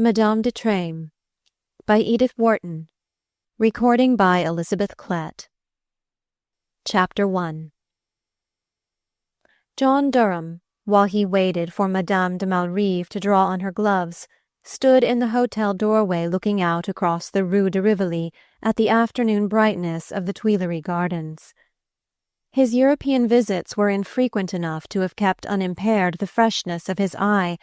Madame de Treymes by Edith Wharton. Recording by Elizabeth Klett. Chapter 1. John Durham, while he waited for Madame de Malrive to draw on her gloves, stood in the hotel doorway looking out across the Rue de Rivoli at the afternoon brightness of the Tuileries Gardens. His European visits were infrequent enough to have kept unimpaired the freshness of his eye,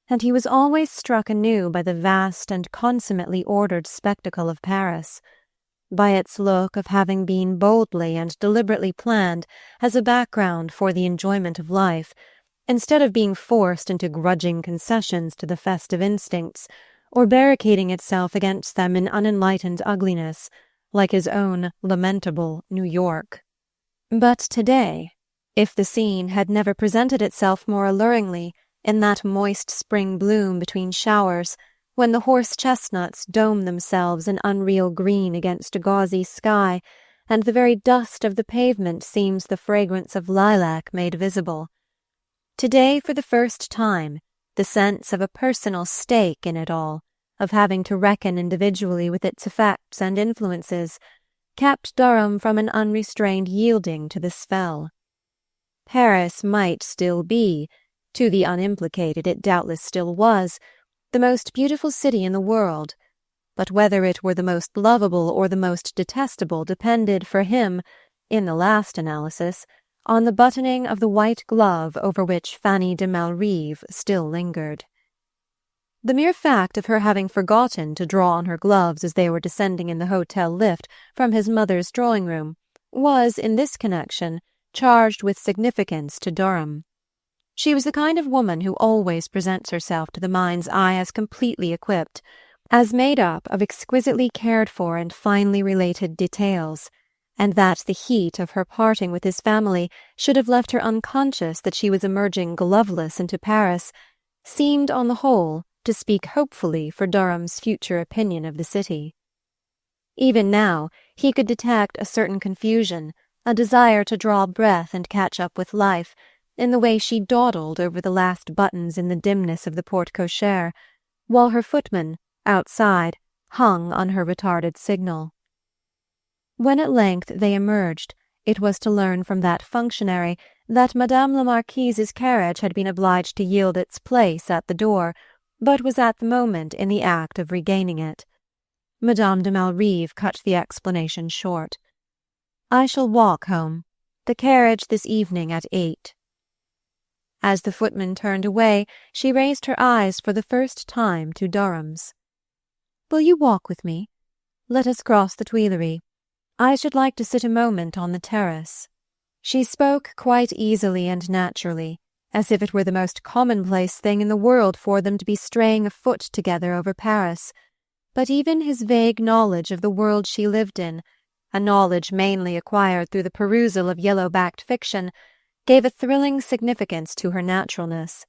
and he was always struck anew by the vast and consummately ordered spectacle of Paris, by its look of having been boldly and deliberately planned as a background for the enjoyment of life, instead of being forced into grudging concessions to the festive instincts, or barricading itself against them in unenlightened ugliness, like his own lamentable New York. But today, if the scene had never presented itself more alluringly, in that moist spring bloom between showers, when the horse-chestnuts dome themselves in unreal green against a gauzy sky, and the very dust of the pavement seems the fragrance of lilac made visible. Today, for the first time, the sense of a personal stake in it all, of having to reckon individually with its effects and influences, kept Durham from an unrestrained yielding to the spell. Paris might still be, to the unimplicated it doubtless still was, the most beautiful city in the world, but whether it were the most lovable or the most detestable depended for him, in the last analysis, on the buttoning of the white glove over which Fanny de Malrive still lingered. The mere fact of her having forgotten to draw on her gloves as they were descending in the hotel lift from his mother's drawing-room was, in this connection, charged with significance to Durham. She was the kind of woman who always presents herself to the mind's eye as completely equipped, as made up of exquisitely cared-for and finely related details, and that the heat of her parting with his family should have left her unconscious that she was emerging gloveless into Paris seemed, on the whole, to speak hopefully for Durham's future opinion of the city. Even now he could detect a certain confusion, a desire to draw breath and catch up with life, in the way she dawdled over the last buttons in the dimness of the porte-cochere, while her footman, outside, hung on her retarded signal. When at length they emerged, it was to learn from that functionary that Madame la Marquise's carriage had been obliged to yield its place at the door, but was at the moment in the act of regaining it. Madame de Malrive cut the explanation short. "I shall walk home. The carriage this evening at 8. As the footman turned away, she raised her eyes for the first time to Durham's. "Will you walk with me? Let us cross the Tuileries. I should like to sit a moment on the terrace." She spoke quite easily and naturally, as if it were the most commonplace thing in the world for them to be straying afoot together over Paris, but even his vague knowledge of the world she lived in, a knowledge mainly acquired through the perusal of yellow-backed fiction, gave a thrilling significance to her naturalness.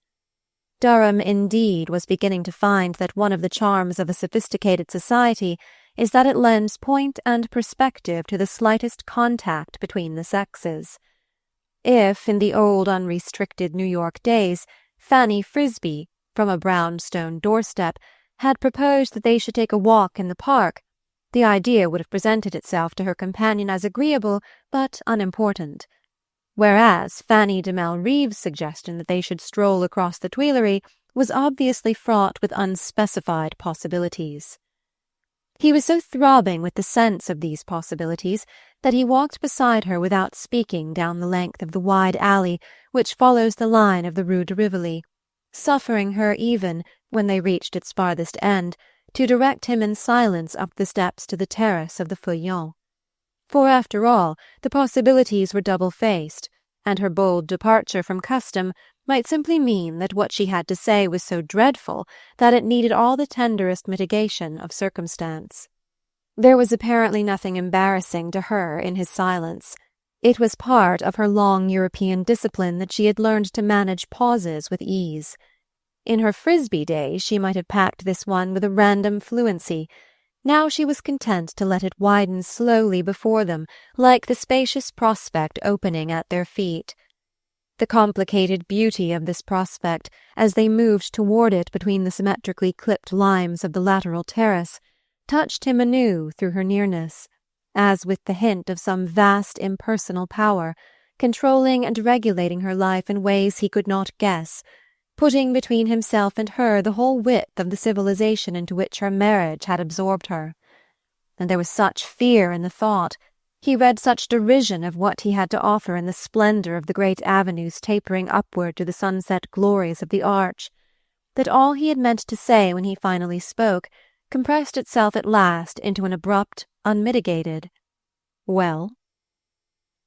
Durham, indeed, was beginning to find that one of the charms of a sophisticated society is that it lends point and perspective to the slightest contact between the sexes. If, in the old unrestricted New York days, Fanny Frisbee, from a brownstone doorstep, had proposed that they should take a walk in the park, the idea would have presented itself to her companion as agreeable but unimportant. Whereas Fanny de Malrive's suggestion that they should stroll across the Tuileries was obviously fraught with unspecified possibilities. He was so throbbing with the sense of these possibilities that he walked beside her without speaking down the length of the wide alley which follows the line of the Rue de Rivoli, suffering her even, when they reached its farthest end, to direct him in silence up the steps to the terrace of the Feuillants. For, after all, the possibilities were double-faced, and her bold departure from custom might simply mean that what she had to say was so dreadful that it needed all the tenderest mitigation of circumstance. There was apparently nothing embarrassing to her in his silence. It was part of her long European discipline that she had learned to manage pauses with ease. In her Frisbee days she might have packed this one with a random fluency. Now she was content to let it widen slowly before them, like the spacious prospect opening at their feet. The complicated beauty of this prospect, as they moved toward it between the symmetrically clipped limes of the lateral terrace, touched him anew through her nearness, as with the hint of some vast impersonal power, controlling and regulating her life in ways he could not guess, putting between himself and her the whole width of the civilization into which her marriage had absorbed her. And there was such fear in the thought, he read such derision of what he had to offer in the splendor of the great avenues tapering upward to the sunset glories of the arch, that all he had meant to say when he finally spoke compressed itself at last into an abrupt, unmitigated, "Well?"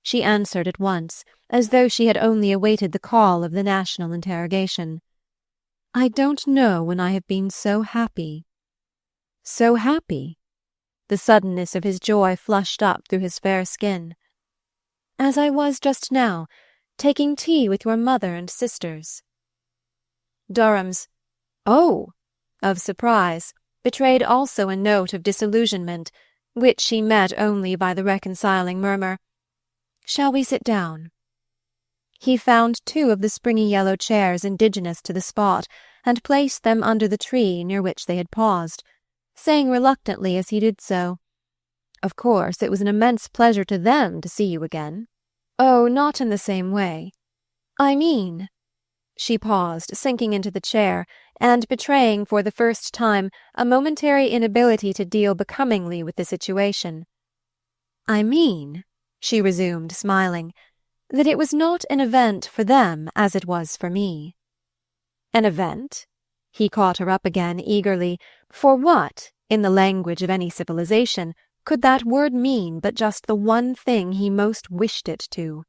She answered at once, as though she had only awaited the call of the national interrogation. "I don't know when I have been so happy." "So happy?" The suddenness of his joy flushed up through his fair skin. "As I was just now, taking tea with your mother and sisters." Durham's "Oh!" of surprise betrayed also a note of disillusionment, which she met only by the reconciling murmur, "Shall we sit down?" He found 2 of the springy yellow chairs indigenous to the spot, and placed them under the tree near which they had paused, saying reluctantly as he did so, "Of course, it was an immense pleasure to them to see you again." "Oh, not in the same way. I mean—" She paused, sinking into the chair, and betraying for the first time a momentary inability to deal becomingly with the situation. "I mean," she resumed, smiling, "that it was not an event for them as it was for me." "An event?" He caught her up again eagerly, for what, in the language of any civilization, could that word mean but just the one thing he most wished it to?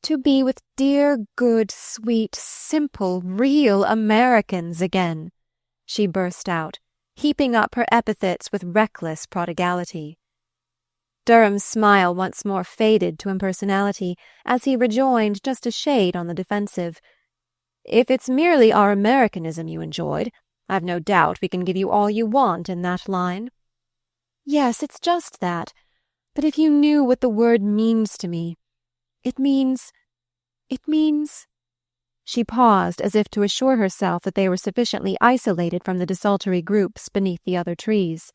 "To be with dear, good, sweet, simple, real Americans again," she burst out, heaping up her epithets with reckless prodigality. Durham's smile once more faded to impersonality, as he rejoined just a shade on the defensive, "If it's merely our Americanism you enjoyed, I've no doubt we can give you all you want in that line." "Yes, it's just that. But if you knew what the word means to me, it means... She paused as if to assure herself that they were sufficiently isolated from the desultory groups beneath the other trees.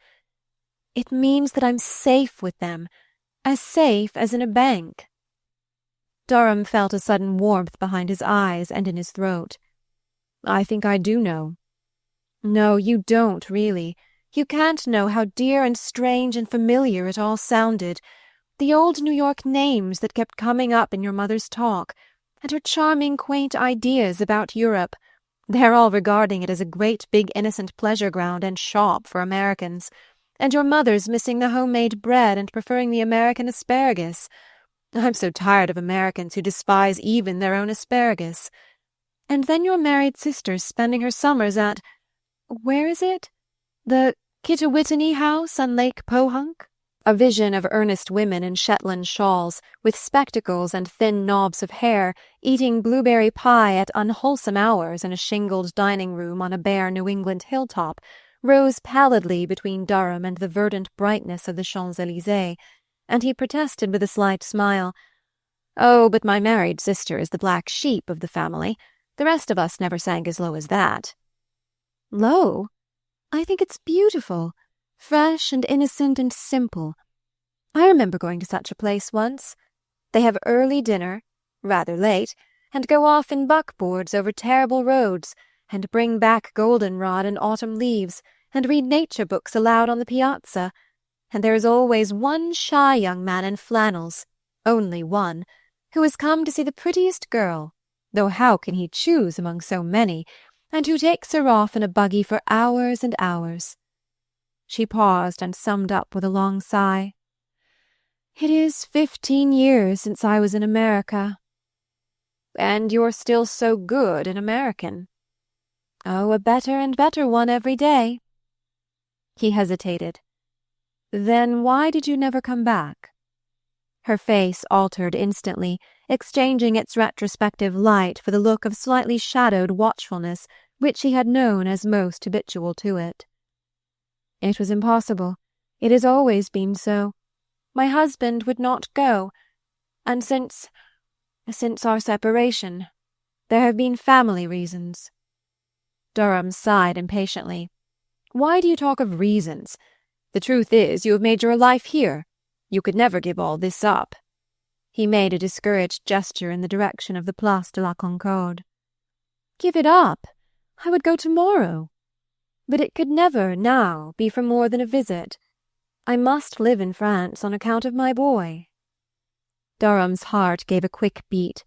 "It means that I'm safe with them, as safe as in a bank." Durham felt a sudden warmth behind his eyes and in his throat. "I think I do know." "No, you don't, really. You can't know how dear and strange and familiar it all sounded. The old New York names that kept coming up in your mother's talk, and her charming, quaint ideas about Europe. They're all regarding it as a great big innocent pleasure ground and shop for Americans. And your mother's missing the homemade bread and preferring the American asparagus. I'm so tired of Americans who despise even their own asparagus. And then your married sister's spending her summers at... where is it? The Kittawhittany House on Lake Pohunk? A vision of earnest women in Shetland shawls, with spectacles and thin knobs of hair, eating blueberry pie at unwholesome hours in a shingled dining-room on a bare New England hilltop, rose pallidly between Durham and the verdant brightness of the Champs-Élysées, and he protested with a slight smile, "Oh, but my married sister is the black sheep of the family. The rest of us never sank as low as that." "Low? I think it's beautiful, fresh and innocent and simple. I remember going to such a place once. They have early dinner, rather late, and go off in buckboards over terrible roads, and bring back goldenrod and autumn leaves, and read nature books aloud on the piazza, and there is always one shy young man in flannels, only one, who has come to see the prettiest girl, though how can he choose among so many, and who takes her off in a buggy for hours and hours." She paused and summed up with a long sigh. "It is 15 years since I was in America." "And you're still so good an American." "Oh, a better and better one every day." He hesitated. "Then why did you never come back?" Her face altered instantly, exchanging its retrospective light for the look of slightly shadowed watchfulness which he had known as most habitual to it. "It was impossible. It has always been so. My husband would not go, and since Since our separation. There have been family reasons." Durham sighed impatiently. "Why do you talk of reasons? The truth is, you have made your life here. You could never give all this up." He made a discouraged gesture in the direction of the Place de la Concorde. "Give it up? I would go tomorrow. But it could never, now, be for more than a visit. I must live in France on account of my boy." Durham's heart gave a quick beat.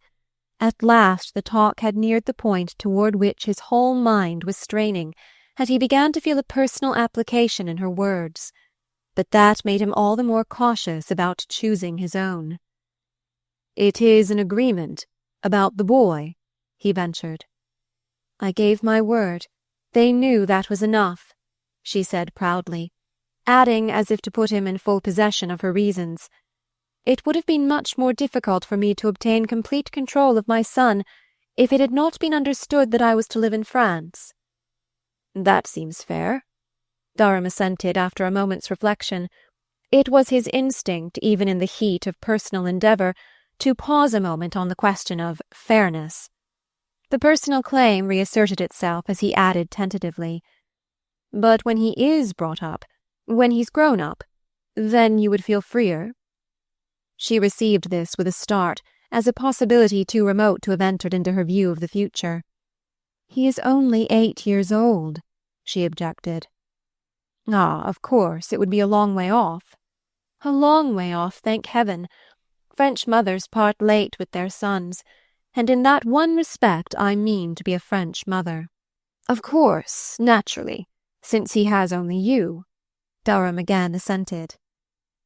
At last the talk had neared the point toward which his whole mind was straining, and he began to feel a personal application in her words. But that made him all the more cautious about choosing his own. "It is an agreement about the boy," he ventured. "I gave my word. They knew that was enough," she said proudly, adding, as if to put him in full possession of her reasons, "It would have been much more difficult for me to obtain complete control of my son if it had not been understood that I was to live in France." "That seems fair," Durham assented after a moment's reflection. It was his instinct, even in the heat of personal endeavour, to pause a moment on the question of fairness. The personal claim reasserted itself as he added tentatively, "But when he is brought up, when he's grown up, then you would feel freer?" She received this with a start, as a possibility too remote to have entered into her view of the future. "He is only 8 years old," she objected. "Ah, of course, it would be a long way off." "A long way off, thank heaven. French mothers part late with their sons, and in that one respect I mean to be a French mother." "Of course, naturally, since he has only you," Durham again assented.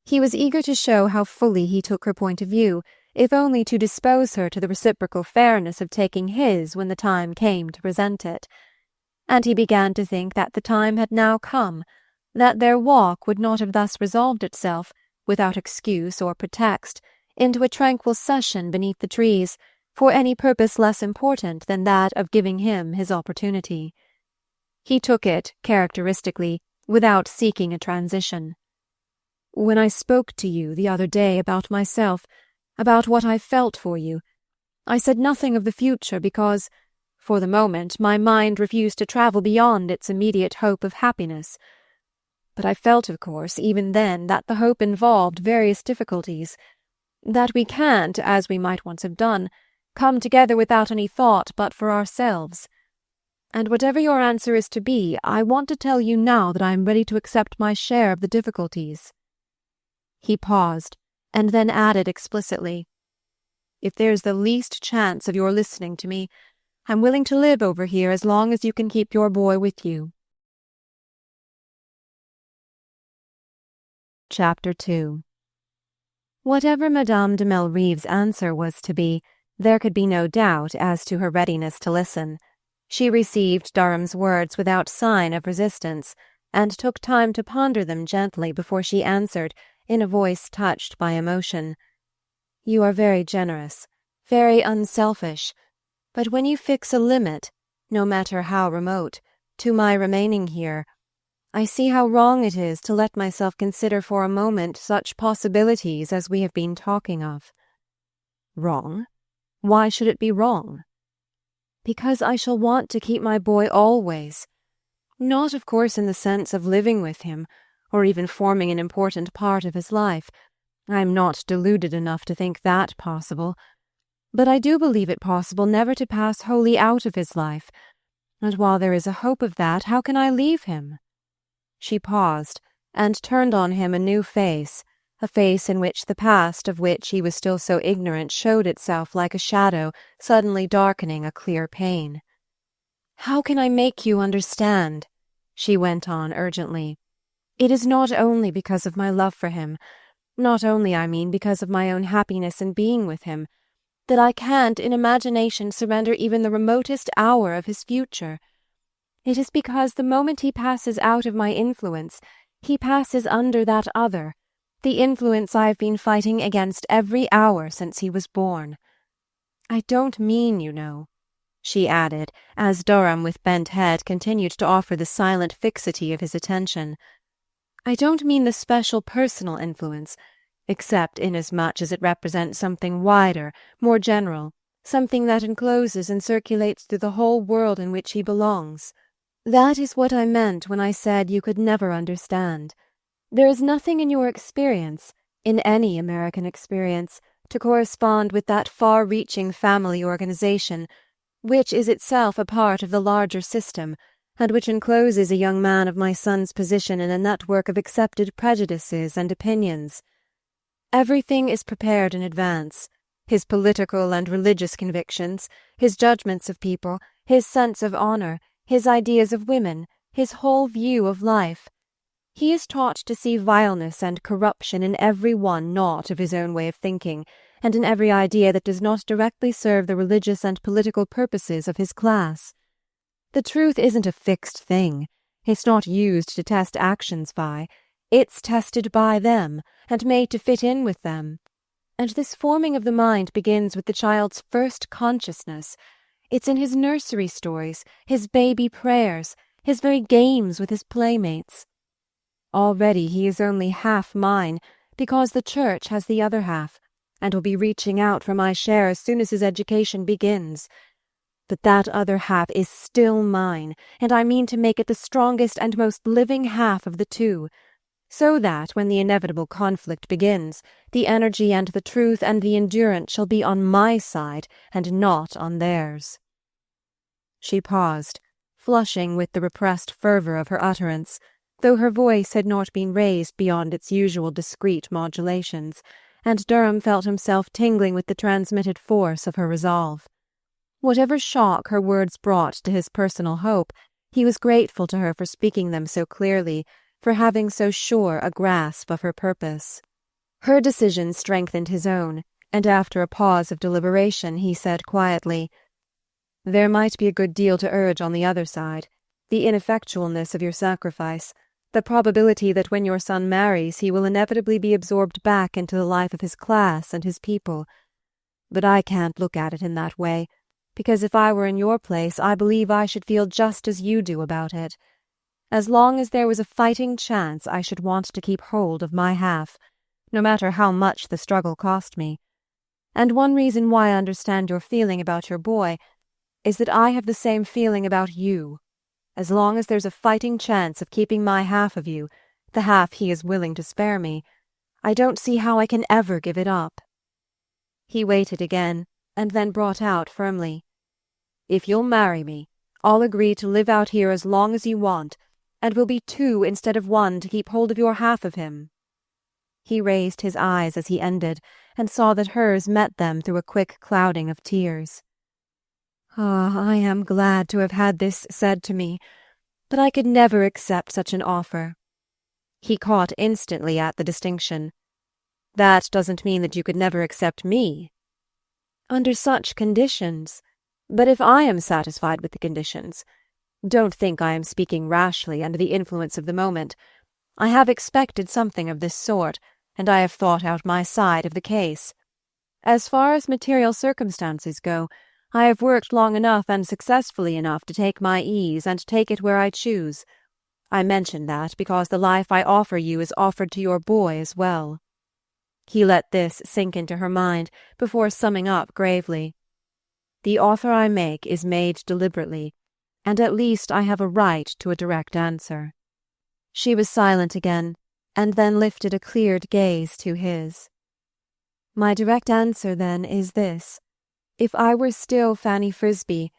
He was eager to show how fully he took her point of view, if only to dispose her to the reciprocal fairness of taking his when the time came to present it. And he began to think that the time had now come, that their walk would not have thus resolved itself, without excuse or pretext, into a tranquil session beneath the trees, for any purpose less important than that of giving him his opportunity. He took it, characteristically, without seeking a transition. "When I spoke to you the other day about myself, about what I felt for you, I said nothing of the future because, for the moment, my mind refused to travel beyond its immediate hope of happiness. But I felt, of course, even then, that the hope involved various difficulties, that we can't, as we might once have done, come together without any thought but for ourselves. And whatever your answer is to be, I want to tell you now that I am ready to accept my share of the difficulties." He paused, and then added explicitly, "If there's the least chance of your listening to me, I'm willing to live over here as long as you can keep your boy with you." Chapter 2. Whatever Madame de Malrive's answer was to be, there could be no doubt as to her readiness to listen. She received Durham's words without sign of resistance, and took time to ponder them gently before she answered, in a voice touched by emotion. "You are very generous, very unselfish, but when you fix a limit, no matter how remote, to my remaining here, I see how wrong it is to let myself consider for a moment such possibilities as we have been talking of." "Wrong? Why should it be wrong?" "Because I shall want to keep my boy always. Not, of course, in the sense of living with him, or even forming an important part of his life. I am not deluded enough to think that possible. But I do believe it possible never to pass wholly out of his life, and while there is a hope of that, how can I leave him?" She paused, and turned on him a new face, a face in which the past of which he was still so ignorant showed itself like a shadow suddenly darkening a clear pane. "How can I make you understand?" she went on urgently. "It is not only because of my love for him, not only, I mean, because of my own happiness in being with him, that I can't in imagination surrender even the remotest hour of his future. It is because the moment he passes out of my influence, he passes under that other, the influence I have been fighting against every hour since he was born. I don't mean, you know," she added, as Durham with bent head continued to offer the silent fixity of his attention, "I don't mean the special personal influence, except inasmuch as it represents something wider, more general, something that encloses and circulates through the whole world in which he belongs. That is what I meant when I said you could never understand. There is nothing in your experience, in any American experience, to correspond with that far-reaching family organization, which is itself a part of the larger system, and which encloses a young man of my son's position in a network of accepted prejudices and opinions. Everything is prepared in advance. His political and religious convictions, his judgments of people, his sense of honor, his ideas of women, his whole view of life. He is taught to see vileness and corruption in every one not of his own way of thinking, and in every idea that does not directly serve the religious and political purposes of his class. The truth isn't a fixed thing. It's not used to test actions by. It's tested by them, and made to fit in with them. And this forming of the mind begins with the child's first consciousness. It's in his nursery stories, his baby prayers, his very games with his playmates. Already he is only half mine, because the Church has the other half, and will be reaching out for my share as soon as his education begins. But that other half is still mine, and I mean to make it the strongest and most living half of the two, so that when the inevitable conflict begins, the energy and the truth and the endurance shall be on my side and not on theirs. She paused, flushing with the repressed fervor of her utterance, though her voice had not been raised beyond its usual discreet modulations, and Durham felt himself tingling with the transmitted force of her resolve. Whatever shock her words brought to his personal hope, he was grateful to her for speaking them so clearly, for having so sure a grasp of her purpose. Her decision strengthened his own, and after a pause of deliberation he said quietly, "There might be a good deal to urge on the other side, the ineffectualness of your sacrifice, the probability that when your son marries he will inevitably be absorbed back into the life of his class and his people. But I can't look at it in that way, because if I were in your place I believe I should feel just as you do about it. As long as there was a fighting chance I should want to keep hold of my half, no matter how much the struggle cost me. And one reason why I understand your feeling about your boy is that I have the same feeling about you. As long as there's a fighting chance of keeping my half of you, the half he is willing to spare me, I don't see how I can ever give it up." He waited again, and then brought out firmly, "If you'll marry me, I'll agree to live out here as long as you want, and we'll be two instead of one to keep hold of your half of him." He raised his eyes as he ended, and saw that hers met them through a quick clouding of tears. "Ah, I am glad to have had this said to me, but I could never accept such an offer." He caught instantly at the distinction. "That doesn't mean that you could never accept me." "Under such conditions. But if I am satisfied with the conditions, don't think I am speaking rashly under the influence of the moment. I have expected something of this sort, and I have thought out my side of the case. As far as material circumstances go, I have worked long enough and successfully enough to take my ease and take it where I choose. I mention that because the life I offer you is offered to your boy as well." He let this sink into her mind before summing up gravely. "The offer I make is made deliberately, and at least I have a right to a direct answer." She was silent again, and then lifted a cleared gaze to his. "My direct answer, then, is this. If I were still Fanny Frisbee,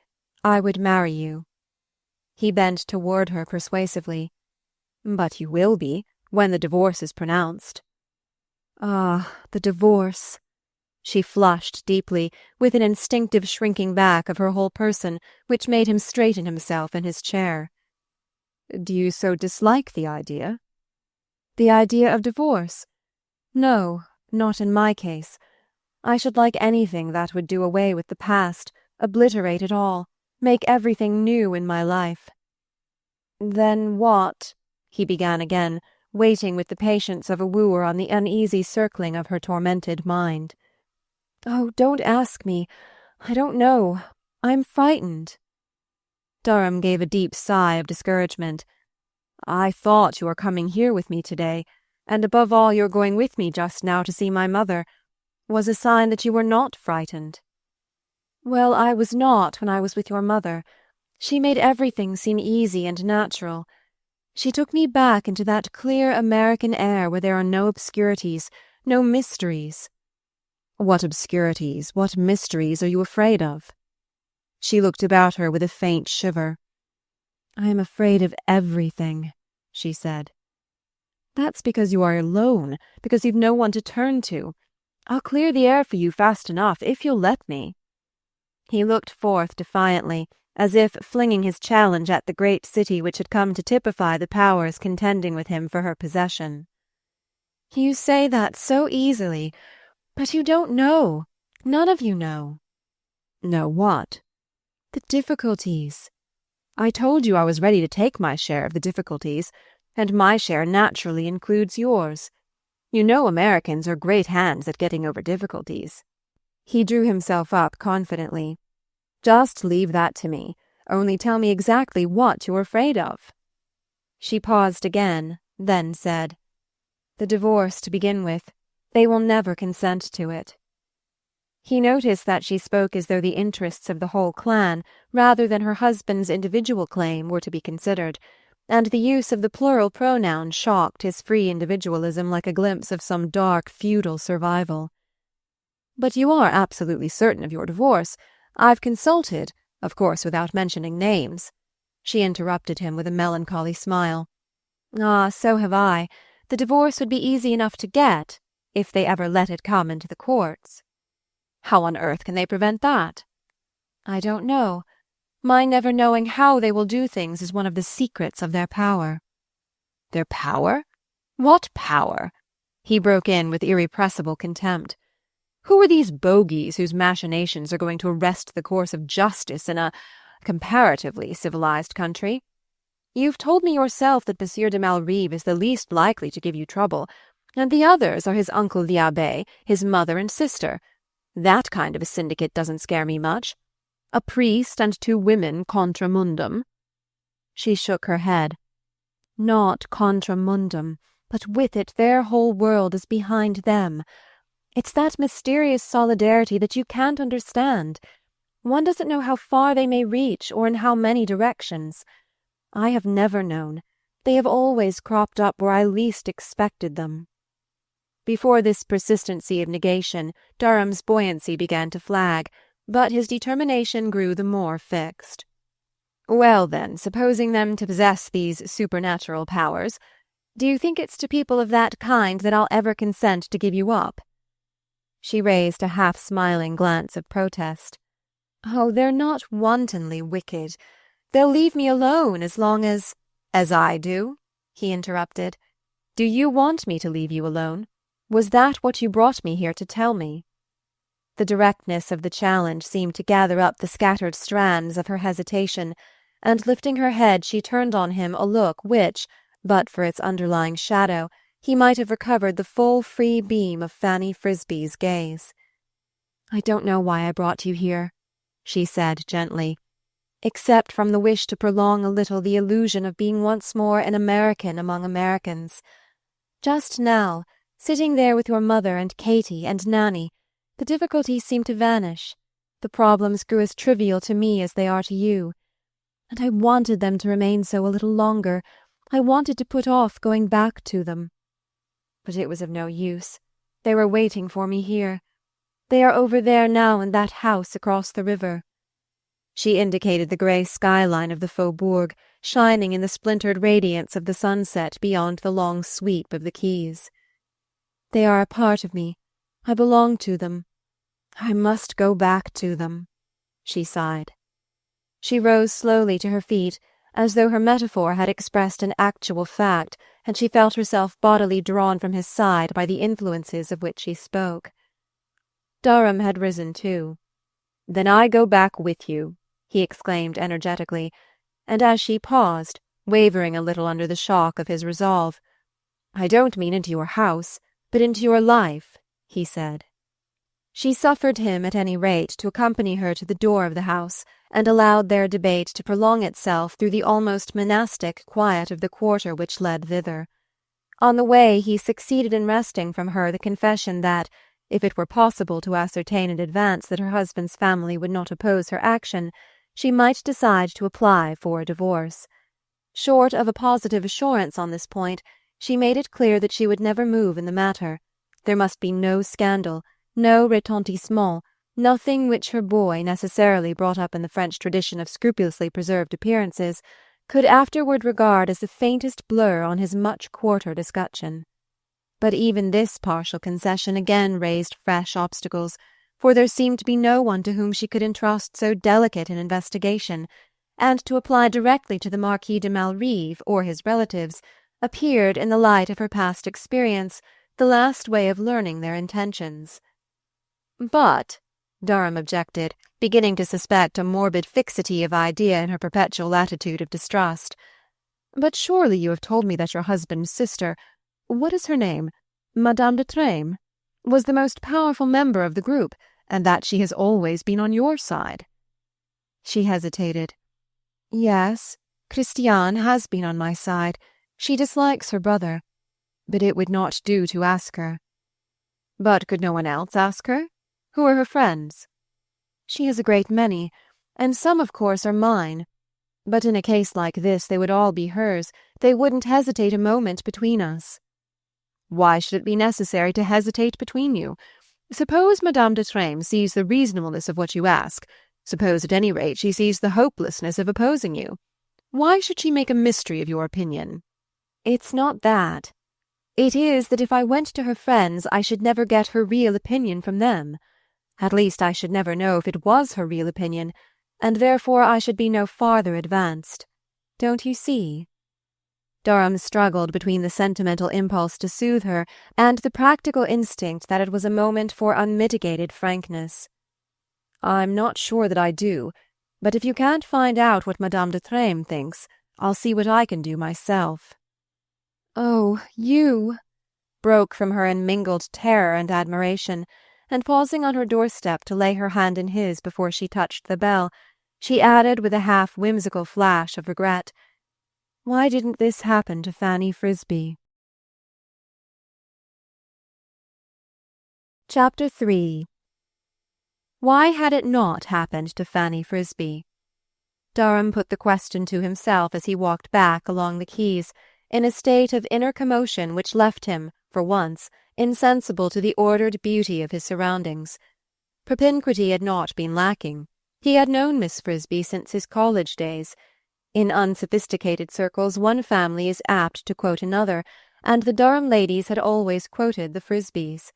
I would marry you." He bent toward her persuasively. "But you will be, when the divorce is pronounced." "Ah, the divorce." She flushed deeply, with an instinctive shrinking back of her whole person, which made him straighten himself in his chair. "Do you so dislike the idea?" "The idea of divorce? No, not in my case. I should like anything that would do away with the past, obliterate it all, make everything new in my life." "Then what?" he began again, waiting with the patience of a wooer on the uneasy circling of her tormented mind. "Oh, don't ask me. I don't know. I'm frightened." Durham gave a deep sigh of discouragement. "I thought you were coming here with me today. and above all your going with me just now to see my mother, was a sign that you were not frightened." "Well, I was not when I was with your mother. She made everything seem easy and natural. She took me back into that clear American air where there are no obscurities, no mysteries." "What obscurities, what mysteries are you afraid of?" She looked about her with a faint shiver. "I am afraid of everything," she said. "That's because you are alone, because you've no one to turn to. I'll clear the air for you fast enough, if you'll let me." He looked forth defiantly, as if flinging his challenge at the great city which had come to typify the powers contending with him for her possession. "You say that so easily, but you don't know. None of you know." "Know what?" "The difficulties." "I told you I was ready to take my share of the difficulties, and my share naturally includes yours. You know Americans are great hands at getting over difficulties." He drew himself up confidently. "Just leave that to me. Only tell me exactly what you're afraid of." She paused again, then said, "The divorce to begin with. They will never consent to it." He noticed that she spoke as though the interests of the whole clan, rather than her husband's individual claim, were to be considered, and the use of the plural pronoun shocked his free individualism like a glimpse of some dark feudal survival. "But you are absolutely certain of your divorce. I've consulted, of course without mentioning names." She interrupted him with a melancholy smile. "Ah, so have I. The divorce would be easy enough to get, if they ever let it come into the courts." "How on earth can they prevent that?" "I don't know. My never knowing how they will do things is one of the secrets of their power." "Their power? What power?" He broke in with irrepressible contempt. "Who are these bogies whose machinations are going to arrest the course of justice in a comparatively civilized country? You've told me yourself that Monsieur de Malrive is the least likely to give you trouble, and the others are his uncle the abbé, his mother and sister. That kind of a syndicate doesn't scare me much. A priest and 2 women contra mundum." She shook her head. "Not contra mundum, but with it their whole world is behind them. It's that mysterious solidarity that you can't understand. One doesn't know how far they may reach or in how many directions. I have never known. They have always cropped up where I least expected them." Before this persistency of negation, Durham's buoyancy began to flag, but his determination grew the more fixed. "Well, then, supposing them to possess these supernatural powers, do you think it's to people of that kind that I'll ever consent to give you up?" She raised a half-smiling glance of protest. "Oh, they're not wantonly wicked. They'll leave me alone as long as—" "As I do?" he interrupted. "Do you want me to leave you alone? Was that what you brought me here to tell me?" The directness of the challenge seemed to gather up the scattered strands of her hesitation, and lifting her head she turned on him a look which, but for its underlying shadow, he might have recovered the full free beam of Fanny Frisbee's gaze. "I don't know why I brought you here," she said gently, "except from the wish to prolong a little the illusion of being once more an American among Americans. Just now, sitting there with your mother and Katie and Nanny, the difficulties seemed to vanish. The problems grew as trivial to me as they are to you. And I wanted them to remain so a little longer. I wanted to put off going back to them. But it was of no use. They were waiting for me here. They are over there now in that house across the river." She indicated the grey skyline of the Faubourg, shining in the splintered radiance of the sunset beyond the long sweep of the quays. "They are a part of me. I belong to them. I must go back to them," she sighed. She rose slowly to her feet, as though her metaphor had expressed an actual fact, and she felt herself bodily drawn from his side by the influences of which she spoke. Durham had risen too. "Then I go back with you," he exclaimed energetically, and as she paused, wavering a little under the shock of his resolve, "I don't mean into your house, but into your life," he said. She suffered him, at any rate, to accompany her to the door of the house, and allowed their debate to prolong itself through the almost monastic quiet of the quarter which led thither. On the way he succeeded in wresting from her the confession that, if it were possible to ascertain in advance that her husband's family would not oppose her action, she might decide to apply for a divorce. Short of a positive assurance on this point, she made it clear that she would never move in the matter. There must be no scandal, no retentissement, nothing which her boy, necessarily brought up in the French tradition of scrupulously preserved appearances, could afterward regard as the faintest blur on his much-quartered escutcheon. But even this partial concession again raised fresh obstacles, for there seemed to be no one to whom she could entrust so delicate an investigation, and to apply directly to the Marquis de Malrive or his relatives appeared, in the light of her past experience, the last way of learning their intentions. "But," Durham objected, beginning to suspect a morbid fixity of idea in her perpetual attitude of distrust, "but surely you have told me that your husband's sister, what is her name, Madame de Treymes, was the most powerful member of the group, and that she has always been on your side." She hesitated. "Yes, Christiane has been on my side. She dislikes her brother, but it would not do to ask her." "But could no one else ask her? Who are her friends?" "She has a great many, and some, of course, are mine. But in a case like this they would all be hers. They wouldn't hesitate a moment between us." "Why should it be necessary to hesitate between you? Suppose Madame de Treymes sees the reasonableness of what you ask. Suppose, at any rate, she sees the hopelessness of opposing you. Why should she make a mystery of your opinion?" "It's not that. It is that if I went to her friends I should never get her real opinion from them. At least I should never know if it was her real opinion, and therefore I should be no farther advanced. Don't you see?" Durham struggled between the sentimental impulse to soothe her and the practical instinct that it was a moment for unmitigated frankness. "I'm not sure that I do, but if you can't find out what Madame de Treymes thinks, I'll see what I can do myself." "Oh, you!" broke from her in mingled terror and admiration, and pausing on her doorstep to lay her hand in his before she touched the bell, she added with a half-whimsical flash of regret, "Why didn't this happen to Fanny Frisbee?" Chapter 3. Why had it not happened to Fanny Frisbee? Durham put the question to himself as he walked back along the quays, in a state of inner commotion which left him, for once, insensible to the ordered beauty of his surroundings. Propinquity had not been lacking. He had known Miss Frisbee since his college days. In unsophisticated circles one family is apt to quote another, and the Durham ladies had always quoted the Frisbees.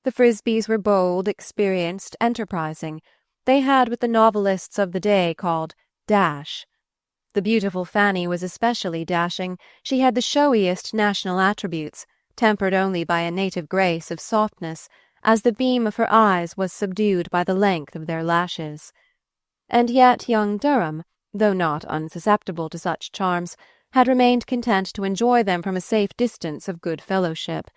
The Frisbees were bold, experienced, enterprising. They had what the novelists of the day called dash. The beautiful Fanny was especially dashing. She had the showiest national attributes, tempered only by a native grace of softness, as the beam of her eyes was subdued by the length of their lashes. And yet young Durham, though not unsusceptible to such charms, had remained content to enjoy them from a safe distance of good fellowship.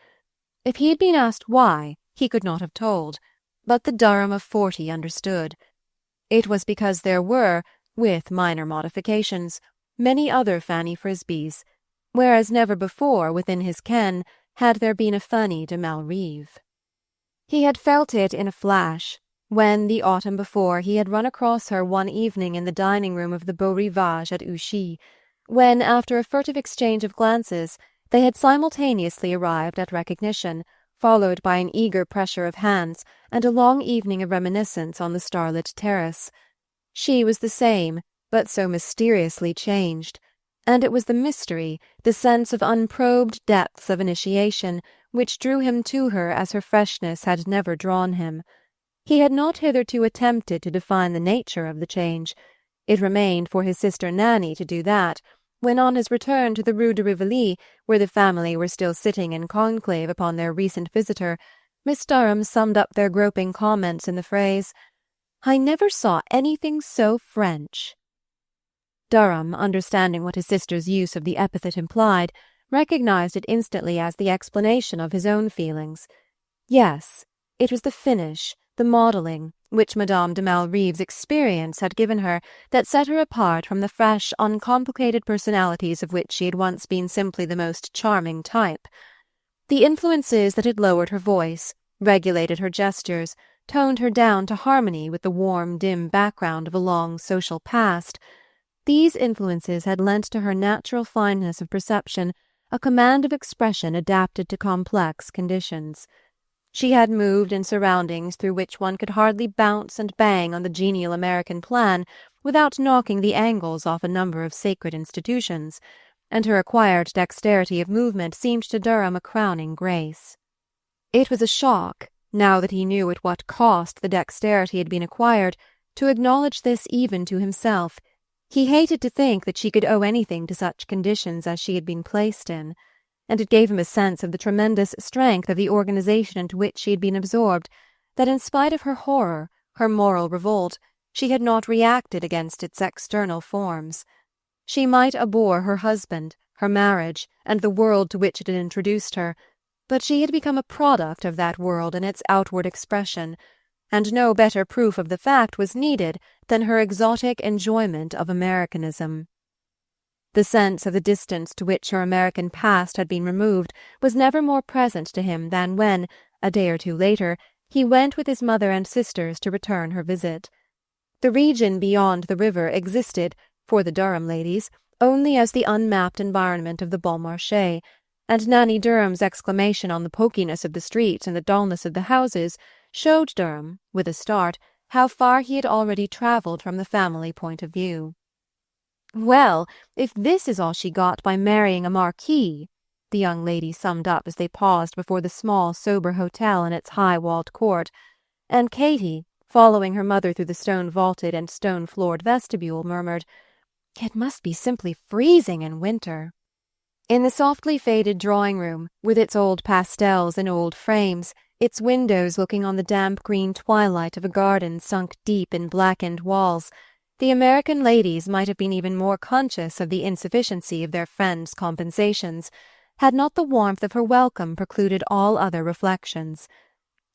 If he had been asked why, he could not have told, but the Durham of 40 understood. It was because there were, with minor modifications, many other Fanny Frisbees, whereas never before, within his ken, had there been a Fanny de Malrive. He had felt it in a flash, when, the autumn before, he had run across her one evening in the dining-room of the Beau Rivage at Ouchy, when, after a furtive exchange of glances, they had simultaneously arrived at recognition, followed by an eager pressure of hands and a long evening of reminiscence on the starlit terrace. She was the same, but so mysteriously changed, and it was the mystery, the sense of unprobed depths of initiation, which drew him to her as her freshness had never drawn him. He had not hitherto attempted to define the nature of the change. It remained for his sister Nanny to do that, when on his return to the Rue de Rivoli, where the family were still sitting in conclave upon their recent visitor, Miss Durham summed up their groping comments in the phrase, "I never saw anything so French." Durham, understanding what his sister's use of the epithet implied, recognized it instantly as the explanation of his own feelings. Yes, it was the finish, the modelling, which Madame de Malrive's experience had given her, that set her apart from the fresh, uncomplicated personalities of which she had once been simply the most charming type. The influences that had lowered her voice, regulated her gestures, toned her down to harmony with the warm, dim background of a long social past, these influences had lent to her natural fineness of perception a command of expression adapted to complex conditions. She had moved in surroundings through which one could hardly bounce and bang on the genial American plan without knocking the angles off a number of sacred institutions, and her acquired dexterity of movement seemed to Durham a crowning grace. It was a shock, now that he knew at what cost the dexterity had been acquired, to acknowledge this even to himself. He hated to think that she could owe anything to such conditions as she had been placed in, and it gave him a sense of the tremendous strength of the organization into which she had been absorbed, that in spite of her horror, her moral revolt, she had not reacted against its external forms. She might abhor her husband, her marriage, and the world to which it had introduced her, but she had become a product of that world in its outward expression, and no better proof of the fact was needed than her exotic enjoyment of Americanism. The sense of the distance to which her American past had been removed was never more present to him than when, a day or two later, he went with his mother and sisters to return her visit. The region beyond the river existed, for the Durham ladies, only as the unmapped environment of the Bon Marché, and Nanny Durham's exclamation on the pokiness of the streets and the dullness of the houses showed Durham, with a start, how far he had already travelled from the family point of view. "Well, if this is all she got by marrying a marquis," the young lady summed up as they paused before the small, sober hotel in its high-walled court, and Katy, following her mother through the stone-vaulted and stone-floored vestibule, murmured, "It must be simply freezing in winter." In the softly faded drawing-room, with its old pastels in old frames, its windows looking on the damp green twilight of a garden sunk deep in blackened walls, the American ladies might have been even more conscious of the insufficiency of their friend's compensations, had not the warmth of her welcome precluded all other reflections.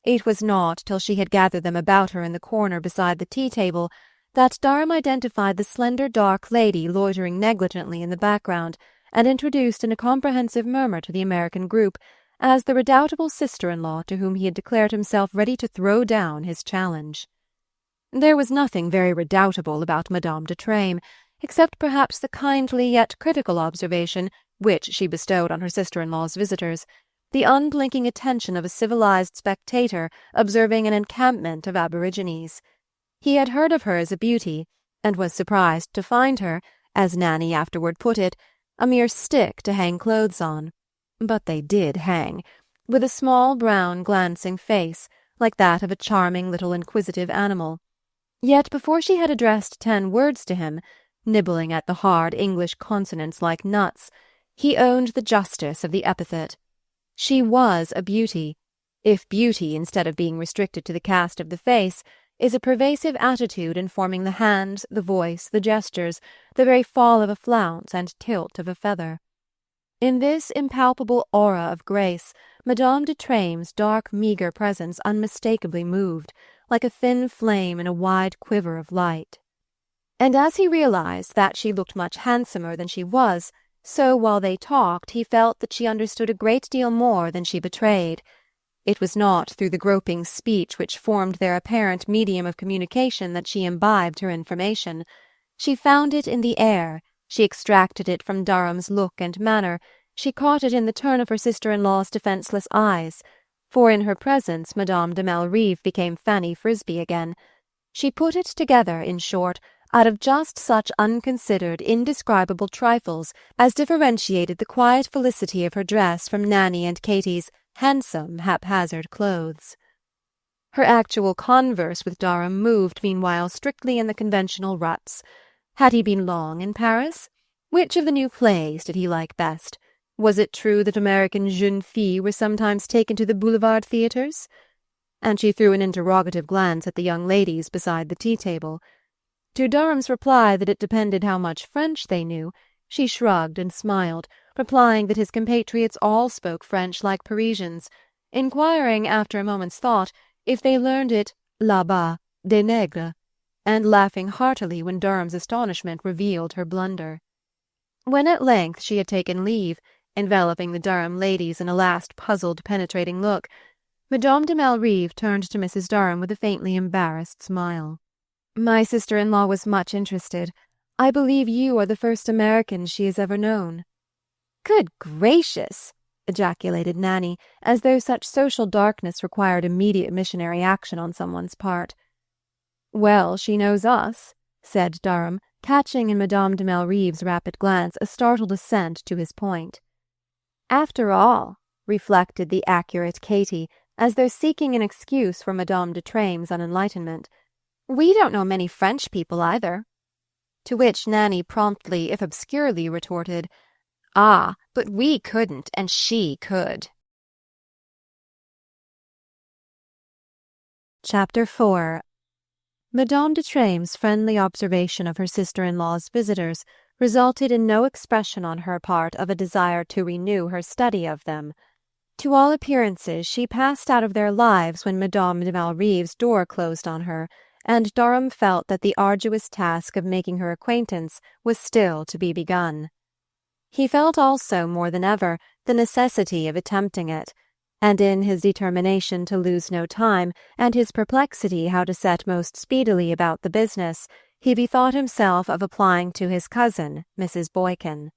It was not till she had gathered them about her in the corner beside the tea-table that Durham identified the slender dark lady loitering negligently in the background, and introduced in a comprehensive murmur to the American group as the redoubtable sister-in-law to whom he had declared himself ready to throw down his challenge. There was nothing very redoubtable about Madame de Treymes, except perhaps the kindly yet critical observation which she bestowed on her sister-in-law's visitors, the unblinking attention of a civilized spectator observing an encampment of aborigines. He had heard of her as a beauty, and was surprised to find her, as Nanny afterward put it, a mere stick to hang clothes on. But they did hang, with a small brown glancing face, like that of a charming little inquisitive animal. Yet before she had addressed 10 words to him, nibbling at the hard English consonants like nuts, he owned the justice of the epithet. She was a beauty, if beauty, instead of being restricted to the cast of the face, is a pervasive attitude informing the hands, the voice, the gestures, the very fall of a flounce and tilt of a feather. In this impalpable aura of grace, Madame de Treymes' dark, meagre presence unmistakably moved, like a thin flame in a wide quiver of light. And as he realized that she looked much handsomer than she was, so while they talked he felt that she understood a great deal more than she betrayed. It was not through the groping speech which formed their apparent medium of communication that she imbibed her information. She found it in the air, she extracted it from Durham's look and manner, she caught it in the turn of her sister-in-law's defenceless eyes, for in her presence Madame de Malrive became Fanny Frisbee again. She put it together, in short, out of just such unconsidered, indescribable trifles as differentiated the quiet felicity of her dress from Nanny and Katy's handsome, haphazard clothes. Her actual converse with Durham moved meanwhile strictly in the conventional ruts. Had he been long in Paris? Which of the new plays did he like best? Was it true that American jeunes filles were sometimes taken to the boulevard theatres? And she threw an interrogative glance at the young ladies beside the tea-table. To Durham's reply that it depended how much French they knew, she shrugged and smiled, replying that his compatriots all spoke French like Parisians, inquiring, after a moment's thought, if they learned it là-bas, des nègres, and laughing heartily when Durham's astonishment revealed her blunder. When at length she had taken leave, enveloping the Durham ladies in a last puzzled, penetrating look, Madame de Malrive turned to Mrs. Durham with a faintly embarrassed smile. "My sister-in-law was much interested. I believe you are the first American she has ever known." "Good gracious!" ejaculated Nanny, as though such social darkness required immediate missionary action on someone's part. "Well, she knows us," said Durham, catching in Madame de Malrive's rapid glance a startled assent to his point. "After all," reflected the accurate Katy, as though seeking an excuse for Madame de Treymes' unenlightenment, "we don't know many French people either." To which Nanny promptly, if obscurely, retorted, "Ah, but we couldn't, and she could." Chapter 4. Madame de Treymes' friendly observation of her sister-in-law's visitors resulted in no expression on her part of a desire to renew her study of them. To all appearances she passed out of their lives when Madame de Malrive's door closed on her, and Durham felt that the arduous task of making her acquaintance was still to be begun. He felt also, more than ever, the necessity of attempting it, and in his determination to lose no time, and his perplexity how to set most speedily about the business, he bethought himself of applying to his cousin, Mrs. Boykin.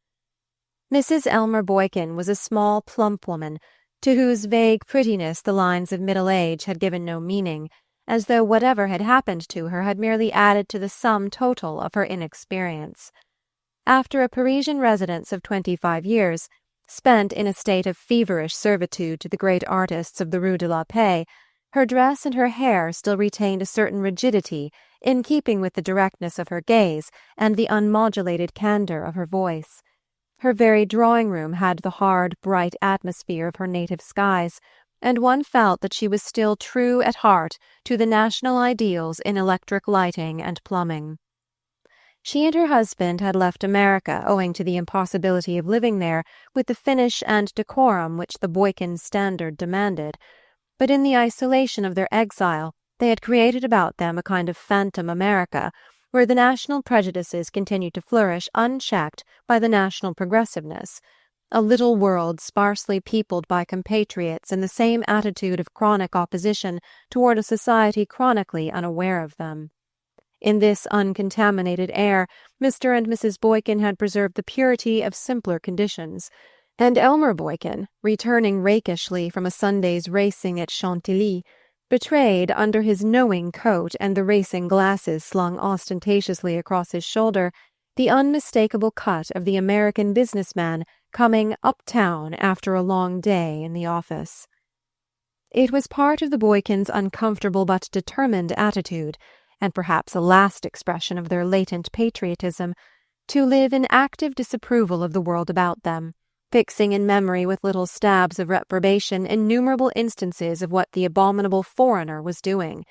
Mrs. Elmer Boykin was a small, plump woman, to whose vague prettiness the lines of middle age had given no meaning, as though whatever had happened to her had merely added to the sum total of her inexperience. After a Parisian residence of 25 years, spent in a state of feverish servitude to the great artists of the Rue de la Paix, her dress and her hair still retained a certain rigidity in keeping with the directness of her gaze and the unmodulated candour of her voice. Her very drawing-room had the hard, bright atmosphere of her native skies, and one felt that she was still true at heart to the national ideals in electric lighting and plumbing. She and her husband had left America owing to the impossibility of living there with the finish and decorum which the Boykin standard demanded, but in the isolation of their exile they had created about them a kind of phantom America, where the national prejudices continued to flourish unchecked by the national progressiveness, a little world sparsely peopled by compatriots in the same attitude of chronic opposition toward a society chronically unaware of them. In this uncontaminated air, Mr. and Mrs. Boykin had preserved the purity of simpler conditions, and Elmer Boykin, returning rakishly from a Sunday's racing at Chantilly, betrayed under his knowing coat and the racing glasses slung ostentatiously across his shoulder the unmistakable cut of the American businessman coming uptown after a long day in the office. It was part of the Boykins' uncomfortable but determined attitude, and perhaps a last expression of their latent patriotism, to live in active disapproval of the world about them, fixing in memory with little stabs of reprobation innumerable instances of what the abominable foreigner was doing,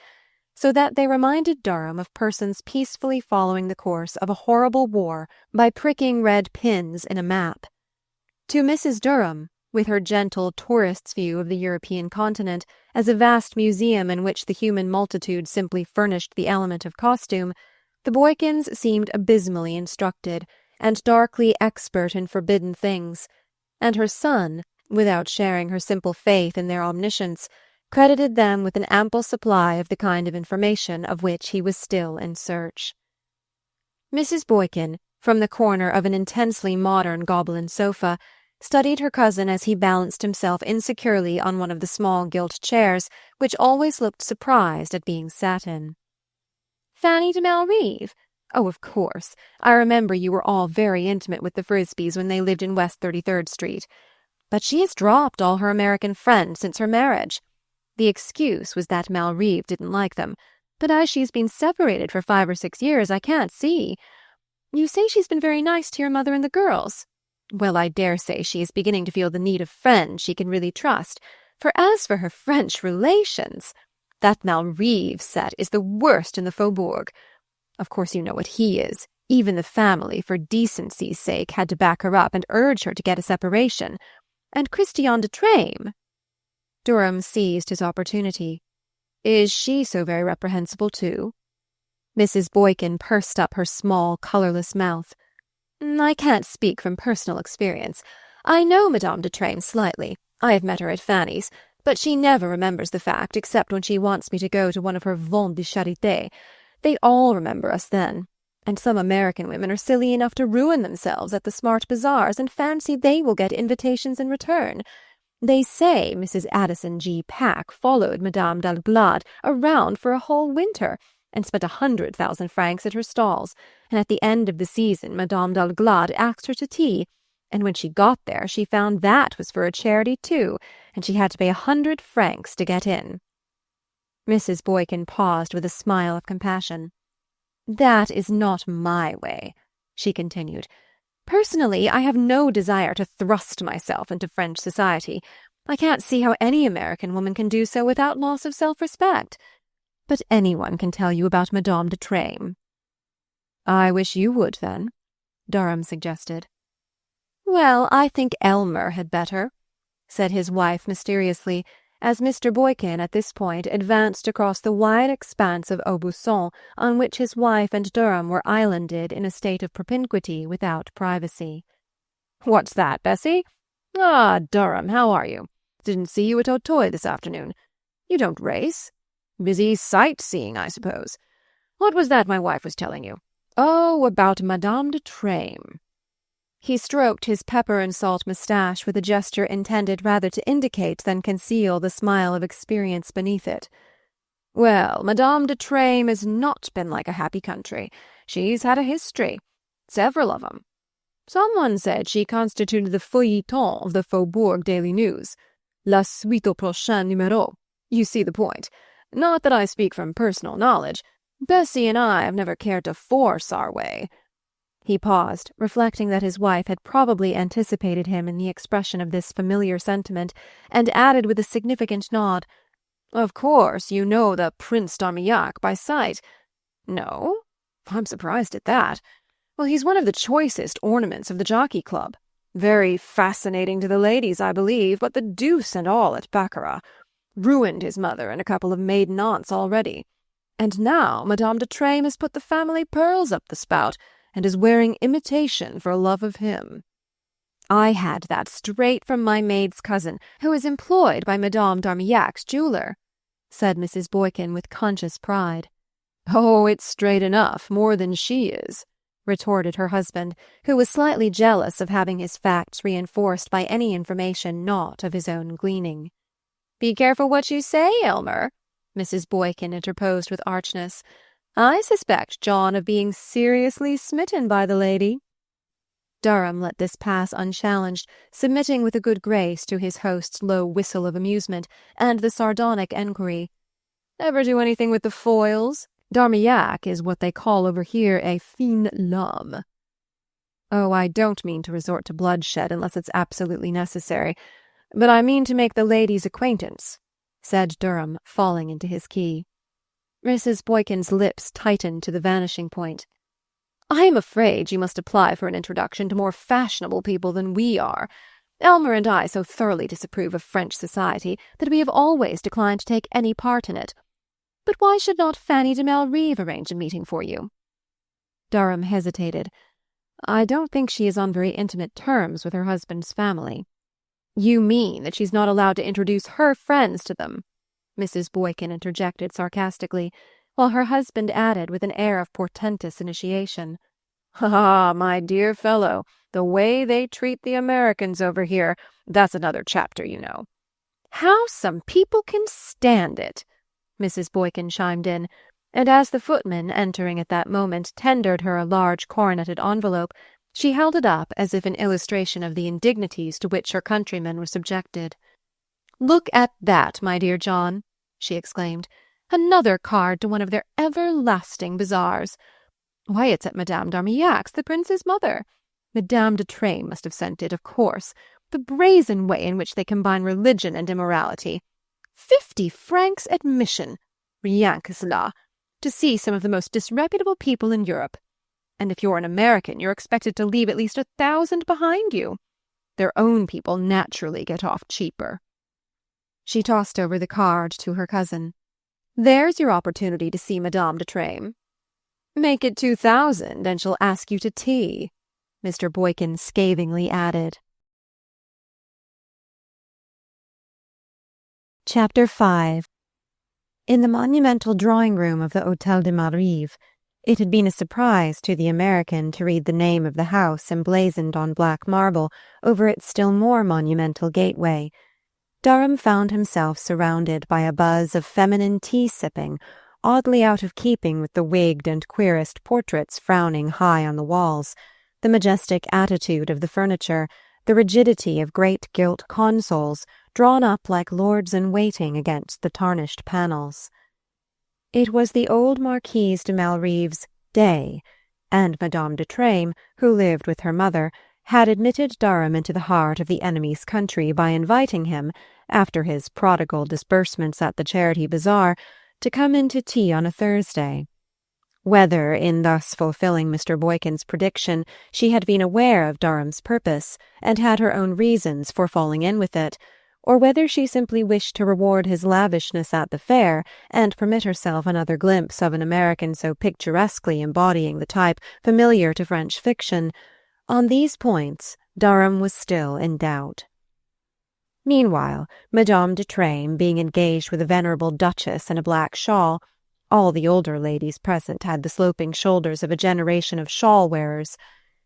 so that they reminded Durham of persons peacefully following the course of a horrible war by pricking red pins in a map. To Mrs. Durham, with her gentle tourist's view of the European continent as a vast museum in which the human multitude simply furnished the element of costume, the Boykins seemed abysmally instructed and darkly expert in forbidden things, and her son, without sharing her simple faith in their omniscience, credited them with an ample supply of the kind of information of which he was still in search. Mrs. Boykin, from the corner of an intensely modern Gobelin sofa, studied her cousin as he balanced himself insecurely on one of the small gilt chairs which always looked surprised at being sat in. "Fanny de Malrive? Oh, of course. I remember you were all very intimate with the Frisbees when they lived in West 33rd Street. But she has dropped all her American friends since her marriage. The excuse was that Malrive didn't like them, but as she's been separated for 5 or 6 years, I can't see. You say she's been very nice to your mother and the girls. Well, I dare say she is beginning to feel the need of friends she can really trust, for as for her French relations, that Malrive set is the worst in the Faubourg. Of course you know what he is. Even the family, for decency's sake, had to back her up and urge her to get a separation. And Christian de Treymes." Durham seized his opportunity. Is she so very reprehensible, too? Mrs. Boykin pursed up her small, colourless mouth. I can't speak from personal experience. I know Madame de Treymes slightly. I have met her at Fanny's, but she never remembers the fact except when she wants me to go to one of her vents de charité. They all remember us then. And some American women are silly enough to ruin themselves at the smart bazaars and fancy they will get invitations in return. They say Mrs. Addison G. Pack followed Madame d'Alglade around for a whole winter and spent 100,000 francs at her stalls, and at the end of the season Madame d'Alglade asked her to tea, and when she got there she found that was for a charity too, and she had to pay 100 francs to get in. Mrs. Boykin paused with a smile of compassion. That is not my way, she continued. Personally, I have no desire to thrust myself into French society. I can't see how any American woman can do so without loss of self-respect. But anyone can tell you about Madame de Treymes. I wish you would, then, Durham suggested. Well, I think Elmer had better, said his wife mysteriously, as Mr. Boykin at this point advanced across the wide expanse of Aubusson on which his wife and Durham were islanded in a state of propinquity without privacy. What's that, Bessie? Ah, Durham, how are you? Didn't see you at Auteuil this afternoon. You don't race? Busy sightseeing, I suppose. What was that my wife was telling you? Oh, about Madame de Treymes. He stroked his pepper-and-salt moustache with a gesture intended rather to indicate than conceal the smile of experience beneath it. Well, Madame de Treymes has not been like a happy country. She's had a history. Several of 'em. Someone said she constituted the feuilleton of the Faubourg Daily News. La suite au prochain numéro. You see the point. Not that I speak from personal knowledge. Bessie and I have never cared to force our way. He paused, reflecting that his wife had probably anticipated him in the expression of this familiar sentiment, and added with a significant nod, Of course, you know the Prince d'Armillac by sight. No? I'm surprised at that. Well, he's one of the choicest ornaments of the Jockey Club. Very fascinating to the ladies, I believe, but the deuce and all at baccarat. Ruined his mother and a couple of maiden aunts already. And now Madame de Treymes has put the family pearls up the spout, and is wearing imitation for love of him. I had that straight from my maid's cousin, who is employed by Madame d'Armillac's jeweller, said Mrs. Boykin with conscious pride. Oh, it's straight enough, more than she is, retorted her husband, who was slightly jealous of having his facts reinforced by any information not of his own gleaning. Be careful what you say, Elmer, Mrs. Boykin interposed with archness. I suspect John of being seriously smitten by the lady. Durham let this pass unchallenged, submitting with a good grace to his host's low whistle of amusement and the sardonic enquiry. Ever do anything with the foils? D'Armillac is what they call over here a fin l'homme. Oh, I don't mean to resort to bloodshed unless it's absolutely necessary, but I mean to make the lady's acquaintance, said Durham, falling into his key. Mrs. Boykin's lips tightened to the vanishing point. I am afraid you must apply for an introduction to more fashionable people than we are. Elmer and I so thoroughly disapprove of French society that we have always declined to take any part in it. But why should not Fanny de Malrive arrange a meeting for you? Durham hesitated. I don't think she is on very intimate terms with her husband's family. You mean that she's not allowed to introduce her friends to them? Mrs. Boykin interjected sarcastically, while her husband added with an air of portentous initiation. Ah, my dear fellow, the way they treat the Americans over here, that's another chapter, you know. How some people can stand it, Mrs. Boykin chimed in, and as the footman, entering at that moment, tendered her a large coroneted envelope, she held it up as if in illustration of the indignities to which her countrymen were subjected. Look at that, my dear John, she exclaimed. Another card to one of their everlasting bazaars. Why, it's at Madame d'Armillac's, the prince's mother. Madame de Treymes must have sent it, of course. The brazen way in which they combine religion and immorality. 50 francs admission, rien que cela, to see some of the most disreputable people in Europe. And if you're an American, you're expected to leave at least 1,000 behind you. Their own people naturally get off cheaper. She tossed over the card to her cousin. There's your opportunity to see Madame de Treymes. Make it 2,000, and she'll ask you to tea," Mr. Boykin scathingly added. Chapter 5. In the monumental drawing-room of the Hôtel de Malrive, it had been a surprise to the American to read the name of the house emblazoned on black marble over its still more monumental gateway. Durham found himself surrounded by a buzz of feminine tea-sipping, oddly out of keeping with the wigged and queerest portraits frowning high on the walls, the majestic attitude of the furniture, the rigidity of great gilt consoles drawn up like lords-in-waiting against the tarnished panels. It was the old Marquise de Malrive's day, and Madame de Treymes, who lived with her mother, had admitted Durham into the heart of the enemy's country by inviting him, after his prodigal disbursements at the charity bazaar, to come in to tea on a Thursday. Whether, in thus fulfilling Mr. Boykin's prediction, she had been aware of Durham's purpose, and had her own reasons for falling in with it, or whether she simply wished to reward his lavishness at the fair and permit herself another glimpse of an American so picturesquely embodying the type familiar to French fiction, on these points Durham was still in doubt. Meanwhile, Madame de Treymes, being engaged with a venerable duchess in a black shawl, all the older ladies present had the sloping shoulders of a generation of shawl-wearers,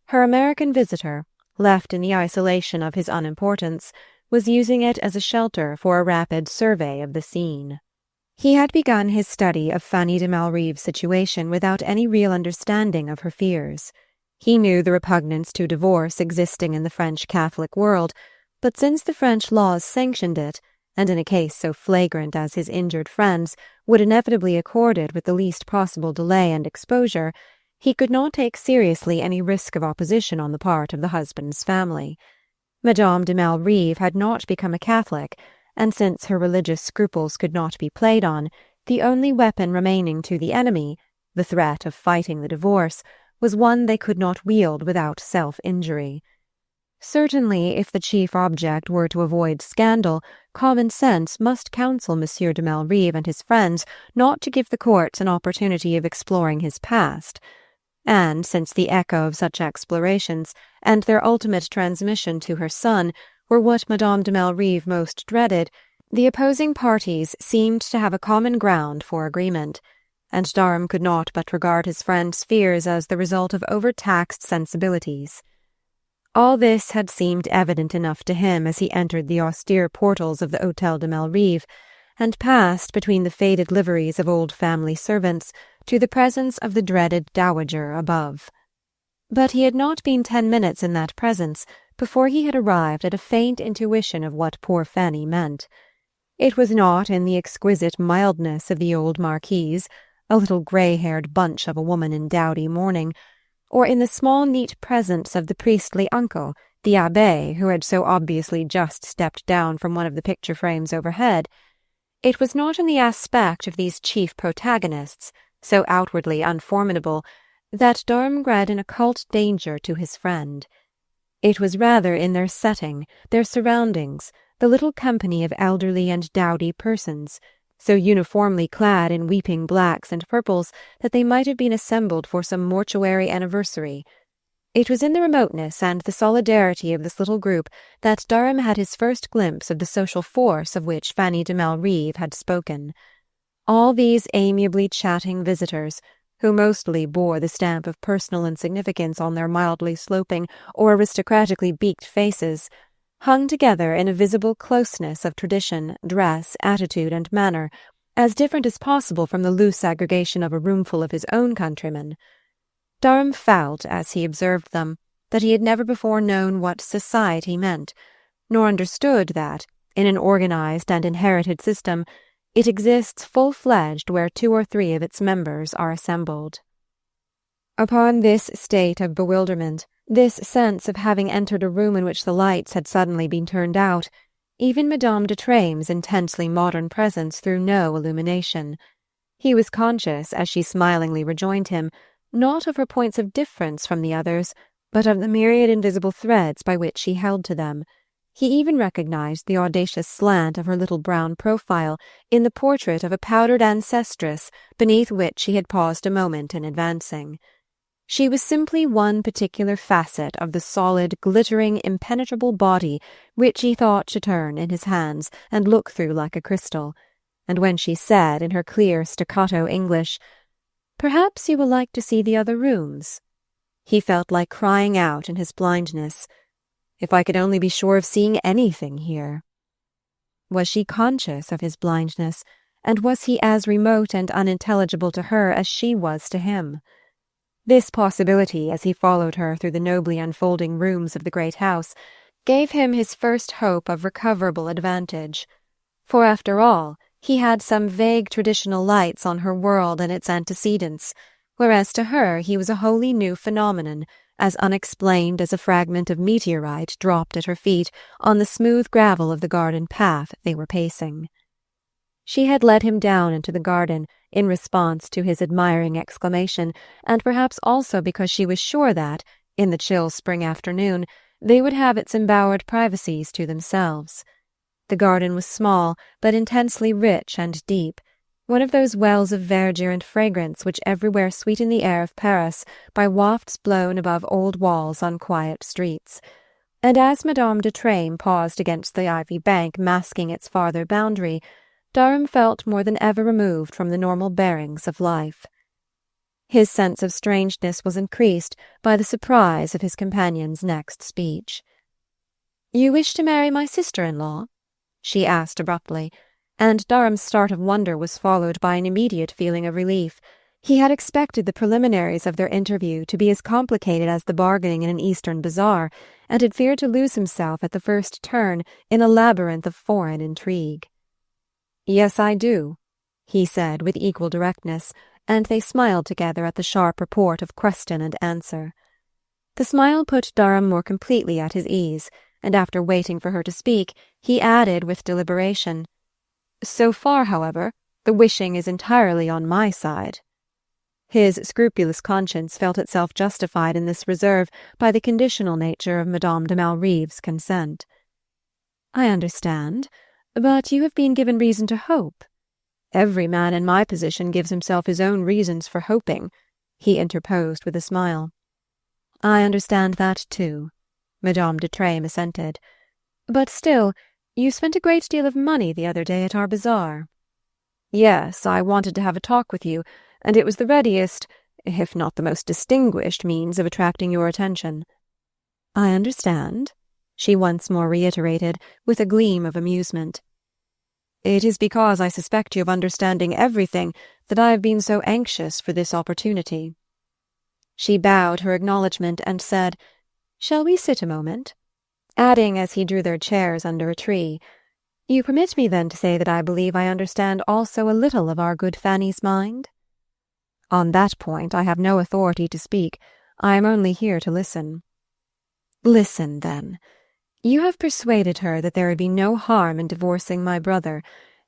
her American visitor, left in the isolation of his unimportance, was using it as a shelter for a rapid survey of the scene. He had begun his study of Fanny de Malrive's situation without any real understanding of her fears. He knew the repugnance to divorce existing in the French Catholic world, but since the French laws sanctioned it, and in a case so flagrant as his injured friend's would inevitably accord it with the least possible delay and exposure, he could not take seriously any risk of opposition on the part of the husband's family. Madame de Malrive had not become a Catholic, and since her religious scruples could not be played on, the only weapon remaining to the enemy, the threat of fighting the divorce, was one they could not wield without self-injury. Certainly, if the chief object were to avoid scandal, common sense must counsel Monsieur de Malrive and his friends not to give the courts an opportunity of exploring his past, and since the echo of such explorations and their ultimate transmission to her son were what Madame de Malrive most dreaded, the opposing parties seemed to have a common ground for agreement, and Durham could not but regard his friend's fears as the result of overtaxed sensibilities. All this had seemed evident enough to him as he entered the austere portals of the Hôtel de Malrive, and passed between the faded liveries of old family servants to the presence of the dreaded dowager above. But he had not been 10 minutes in that presence before he had arrived at a faint intuition of what poor Fanny meant. It was not in the exquisite mildness of the old Marquise, a little grey-haired bunch of a woman in dowdy mourning, or in the small neat presence of the priestly uncle, the abbé, who had so obviously just stepped down from one of the picture frames overhead. It was not in the aspect of these chief protagonists, so outwardly unformidable, that Durham read an occult danger to his friend. It was rather in their setting, their surroundings, the little company of elderly and dowdy persons, so uniformly clad in weeping blacks and purples that they might have been assembled for some mortuary anniversary. It was in the remoteness and the solidarity of this little group that Durham had his first glimpse of the social force of which Fanny de Malrive had spoken. All these amiably chatting visitors, who mostly bore the stamp of personal insignificance on their mildly sloping or aristocratically beaked faces, hung together in a visible closeness of tradition, dress, attitude, and manner, as different as possible from the loose aggregation of a roomful of his own countrymen. Durham felt, as he observed them, that he had never before known what society meant, nor understood that, in an organized and inherited system, it exists full-fledged where 2 or 3 of its members are assembled. Upon this state of bewilderment, this sense of having entered a room in which the lights had suddenly been turned out, even Madame de Treymes' intensely modern presence threw no illumination. He was conscious, as she smilingly rejoined him, not of her points of difference from the others, but of the myriad invisible threads by which she held to them, He even recognized the audacious slant of her little brown profile in the portrait of a powdered ancestress beneath which he had paused a moment in advancing. She was simply one particular facet of the solid, glittering, impenetrable body which he thought to turn in his hands and look through like a crystal, and when she said in her clear staccato English, "Perhaps you will like to see the other rooms," he felt like crying out in his blindness, "If I could only be sure of seeing anything here." Was she conscious of his blindness, and was he as remote and unintelligible to her as she was to him? This possibility, as he followed her through the nobly unfolding rooms of the great house, gave him his first hope of recoverable advantage. For after all, he had some vague traditional lights on her world and its antecedents, whereas to her he was a wholly new phenomenon, as unexplained as a fragment of meteorite dropped at her feet on the smooth gravel of the garden path they were pacing. She had led him down into the garden in response to his admiring exclamation, and perhaps also because she was sure that, in the chill spring afternoon, they would have its embowered privacies to themselves. The garden was small, but intensely rich and deep, one of those wells of verdure and fragrance which everywhere sweeten the air of Paris by wafts blown above old walls on quiet streets. And as Madame de Treymes paused against the ivy bank masking its farther boundary, Durham felt more than ever removed from the normal bearings of life. His sense of strangeness was increased by the surprise of his companion's next speech. "You wish to marry my sister-in-law?" she asked abruptly, and Durham's start of wonder was followed by an immediate feeling of relief. He had expected the preliminaries of their interview to be as complicated as the bargaining in an Eastern bazaar, and had feared to lose himself at the first turn in a labyrinth of foreign intrigue. "Yes, I do," he said with equal directness, and they smiled together at the sharp report of question and answer. The smile put Durham more completely at his ease, and after waiting for her to speak, he added with deliberation, "So far, however, the wishing is entirely on my side." His scrupulous conscience felt itself justified in this reserve by the conditional nature of Madame de Malrive's consent. "I understand, but you have been given reason to hope." "Every man in my position gives himself his own reasons for hoping," he interposed with a smile. "I understand that too," Madame de Treymes assented. "But still, you spent a great deal of money the other day at our bazaar." "Yes, I wanted to have a talk with you, and it was the readiest, if not the most distinguished, means of attracting your attention." "I understand," she once more reiterated, with a gleam of amusement. "It is because I suspect you of understanding everything that I have been so anxious for this opportunity." She bowed her acknowledgment and said, "Shall we sit a moment?" adding as he drew their chairs under a tree, "You permit me then to say that I believe I understand also a little of our good Fanny's mind?" "On that point I have no authority to speak. I am only here to listen." "Listen, then. You have persuaded her that there would be no harm in divorcing my brother,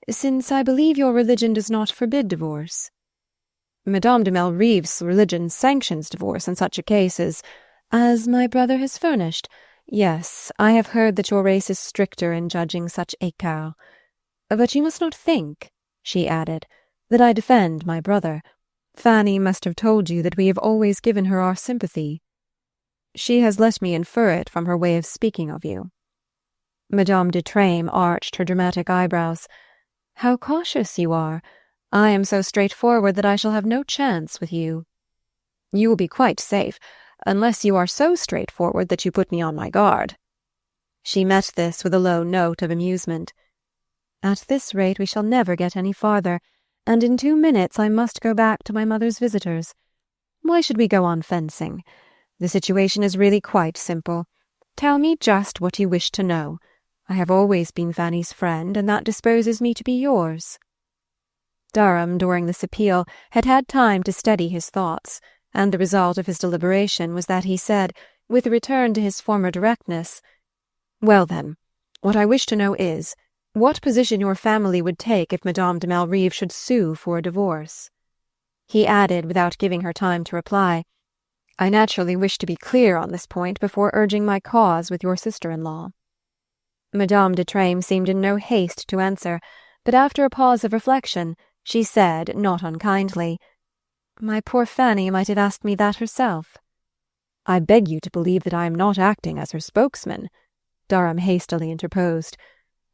since I believe your religion does not forbid divorce." "Madame de Malrive's religion sanctions divorce in such a case as my brother has furnished. Yes, I have heard that your race is stricter in judging such écarts. But you must not think," she added, "that I defend my brother. Fanny must have told you that we have always given her our sympathy." "She has let me infer it from her way of speaking of you." Madame de Treymes arched her dramatic eyebrows. "How cautious you are! I am so straightforward that I shall have no chance with you." "You will be quite safe, unless you are so straightforward that you put me on my guard." She met this with a low note of amusement. "At this rate we shall never get any farther, and in 2 minutes I must go back to my mother's visitors. Why should we go on fencing? The situation is really quite simple. Tell me just what you wish to know. I have always been Fanny's friend, and that disposes me to be yours." Durham, during this appeal, had had time to steady his thoughts, and the result of his deliberation was that he said, with a return to his former directness, "Well then, what I wish to know is, what position your family would take if Madame de Malrive should sue for a divorce?" He added, without giving her time to reply, "I naturally wish to be clear on this point before urging my cause with your sister-in-law." Madame de Treymes seemed in no haste to answer, but after a pause of reflection, she said, not unkindly, "My poor Fanny might have asked me that herself." "I beg you to believe that I am not acting as her spokesman," Durham hastily interposed.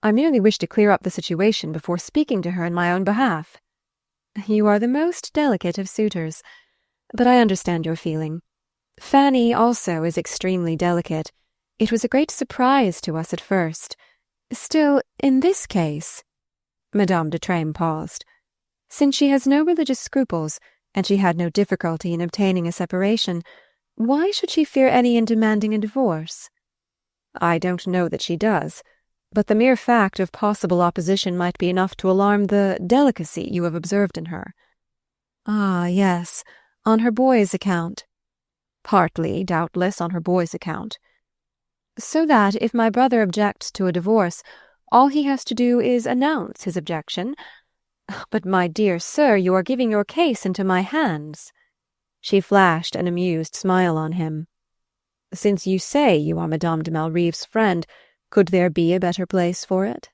"I merely wish to clear up the situation before speaking to her in my own behalf." "You are the most delicate of suitors, but I understand your feeling. Fanny also is extremely delicate. It was a great surprise to us at first. Still, in this case—" Madame de Treymes paused. "Since she has no religious scruples, and she had no difficulty in obtaining a separation, why should she fear any in demanding a divorce?" "I don't know that she does, but the mere fact of possible opposition might be enough to alarm the delicacy you have observed in her." "Ah, yes, on her boy's account." "Partly, doubtless, on her boy's account." "So that, if my brother objects to a divorce, all he has to do is announce his objection. But, my dear sir, you are giving your case into my hands." She flashed an amused smile on him. "Since you say you are Madame de Malrive's friend, could there be a better place for it?"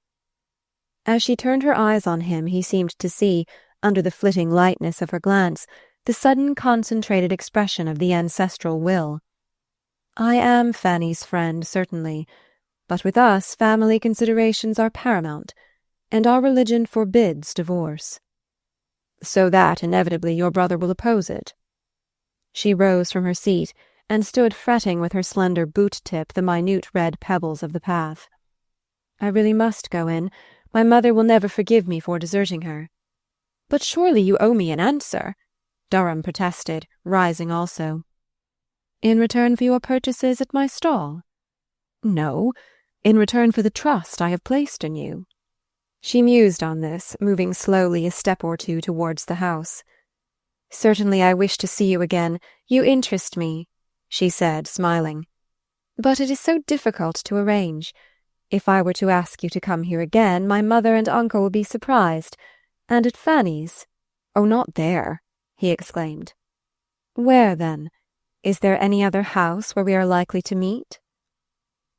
As she turned her eyes on him, he seemed to see, under the flitting lightness of her glance, the sudden concentrated expression of the ancestral will. "I am Fanny's friend, certainly, but with us family considerations are paramount, and our religion forbids divorce." "So that, inevitably, your brother will oppose it." She rose from her seat and stood fretting with her slender boot-tip the minute red pebbles of the path. "I really must go in. My mother will never forgive me for deserting her." "But surely you owe me an answer," Durham protested, rising also. "In return for your purchases at my stall?" "No, in return for the trust I have placed in you." She mused on this, moving slowly a step or two towards the house. "Certainly I wish to see you again. You interest me," she said, smiling. "But it is so difficult to arrange. If I were to ask you to come here again, my mother and uncle will be surprised. And at Fanny's—" "Oh, not there," he exclaimed. "Where, then? Is there any other house where we are likely to meet?"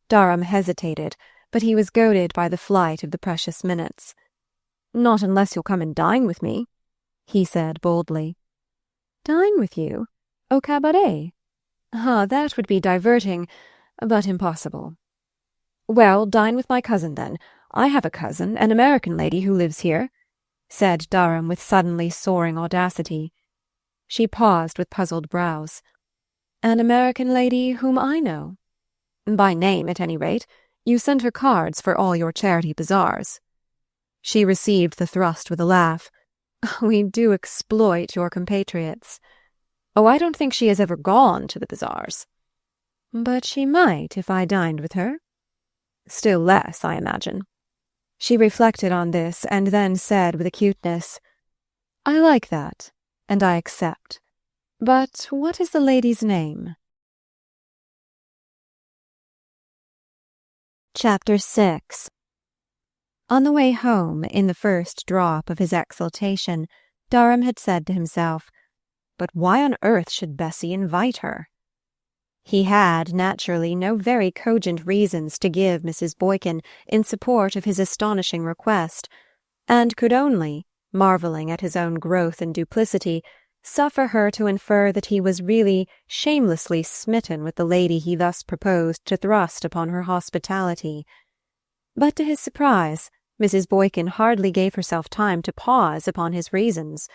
Durham hesitated, but he was goaded by the flight of the precious minutes. "Not unless you'll come and dine with me," he said boldly. "Dine with you? Au cabaret? Ah, that would be diverting, but impossible." "Well, dine with my cousin, then. I have a cousin, an American lady who lives here," said Durham with suddenly soaring audacity. She paused with puzzled brows. "An American lady whom I know?" "By name, at any rate. You send her cards for all your charity bazaars." She received the thrust with a laugh. "We do exploit your compatriots." "Oh, I don't think she has ever gone to the bazaars." "But she might if I dined with her." "Still less, I imagine." She reflected on this and then said with acuteness, "I like that, and I accept. But what is the lady's name?" Chapter 6. On the way home, in the first drop of his exultation, Durham had said to himself, "But why on earth should Bessie invite her?" He had, naturally, no very cogent reasons to give Mrs. Boykin in support of his astonishing request, and could only, marvelling at his own growth and duplicity, suffer her to infer that he was really shamelessly smitten with the lady he thus proposed to thrust upon her hospitality. But to his surprise, Mrs. Boykin hardly gave herself time to pause upon his reasons.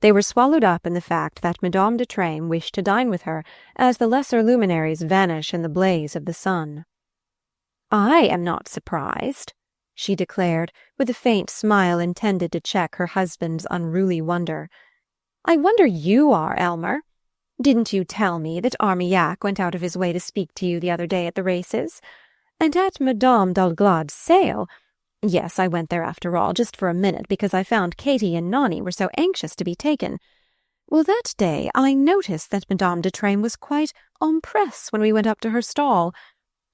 They were swallowed up in the fact that Madame de Treymes wished to dine with her, as the lesser luminaries vanish in the blaze of the sun. "I am not surprised," she declared, with a faint smile intended to check her husband's unruly wonder. "I wonder you are, Elmer. Didn't you tell me that Armillac went out of his way to speak to you the other day at the races? And at Madame d'Alglade's sale— yes, I went there after all, just for a minute, because I found Katy and Nonny were so anxious to be taken. Well, that day I noticed that Madame de Treymes was quite en presse when we went up to her stall.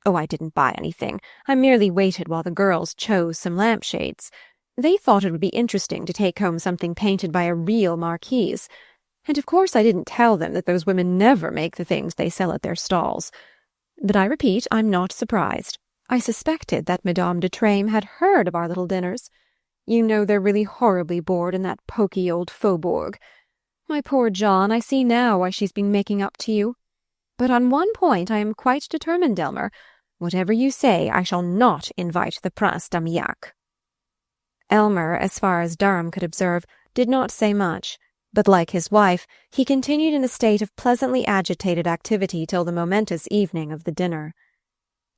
Oh, I didn't buy anything. I merely waited while the girls chose some lampshades. They thought it would be interesting to take home something painted by a real marquise. And of course I didn't tell them that those women never make the things they sell at their stalls. But I repeat, I'm not surprised. I suspected that Madame de Treymes had heard of our little dinners. You know they're really horribly bored in that poky old faubourg. My poor John, I see now why she's been making up to you. But on one point I am quite determined, Elmer. Whatever you say, I shall not invite the Prince d'Amiac." Elmer, as far as Durham could observe, did not say much, but like his wife, he continued in a state of pleasantly agitated activity till the momentous evening of the dinner.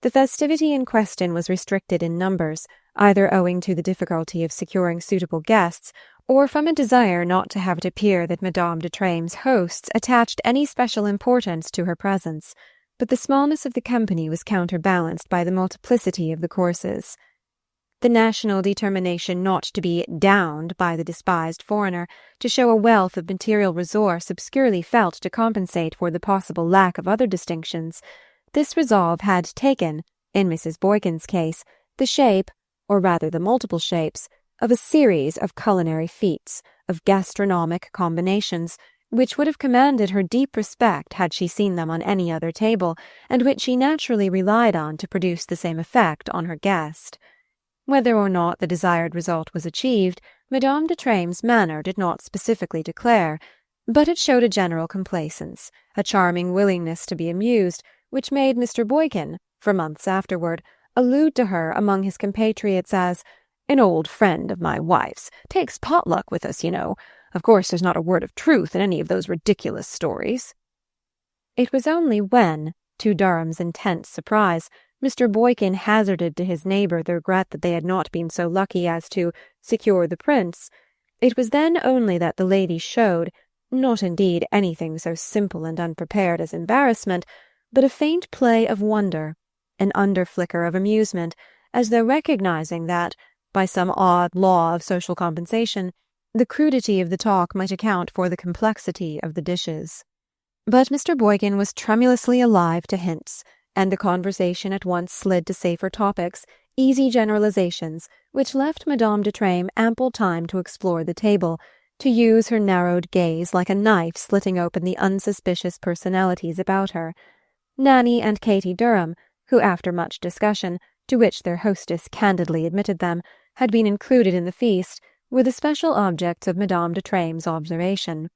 The festivity in question was restricted in numbers, either owing to the difficulty of securing suitable guests, or from a desire not to have it appear that Madame de Treymes' hosts attached any special importance to her presence, but the smallness of the company was counterbalanced by the multiplicity of the courses. The national determination not to be downed by the despised foreigner, to show a wealth of material resource obscurely felt to compensate for the possible lack of other distinctions, this resolve had taken, in Mrs. Boykin's case, the shape, or rather the multiple shapes, of a series of culinary feats, of gastronomic combinations, which would have commanded her deep respect had she seen them on any other table, and which she naturally relied on to produce the same effect on her guest. Whether or not the desired result was achieved, Madame de Treymes' manner did not specifically declare, but it showed a general complacence, a charming willingness to be amused, which made Mr. Boykin, for months afterward, allude to her among his compatriots as "an old friend of my wife's, takes potluck with us, you know. Of course there's not a word of truth in any of those ridiculous stories." It was only when, to Durham's intense surprise, Mr. Boykin hazarded to his neighbour the regret that they had not been so lucky as to secure the prince, it was then only that the lady showed, not indeed anything so simple and unprepared as embarrassment, but a faint play of wonder, an under-flicker of amusement, as though recognizing that, by some odd law of social compensation, the crudity of the talk might account for the complexity of the dishes. But Mr. Boykin was tremulously alive to hints, and the conversation at once slid to safer topics, easy generalizations, which left Madame de Treymes ample time to explore the table, to use her narrowed gaze like a knife slitting open the unsuspicious personalities about her. Nanny and Katy Durham, who after much discussion, to which their hostess candidly admitted them, had been included in the feast, were the special objects of Madame de Treymes' observation.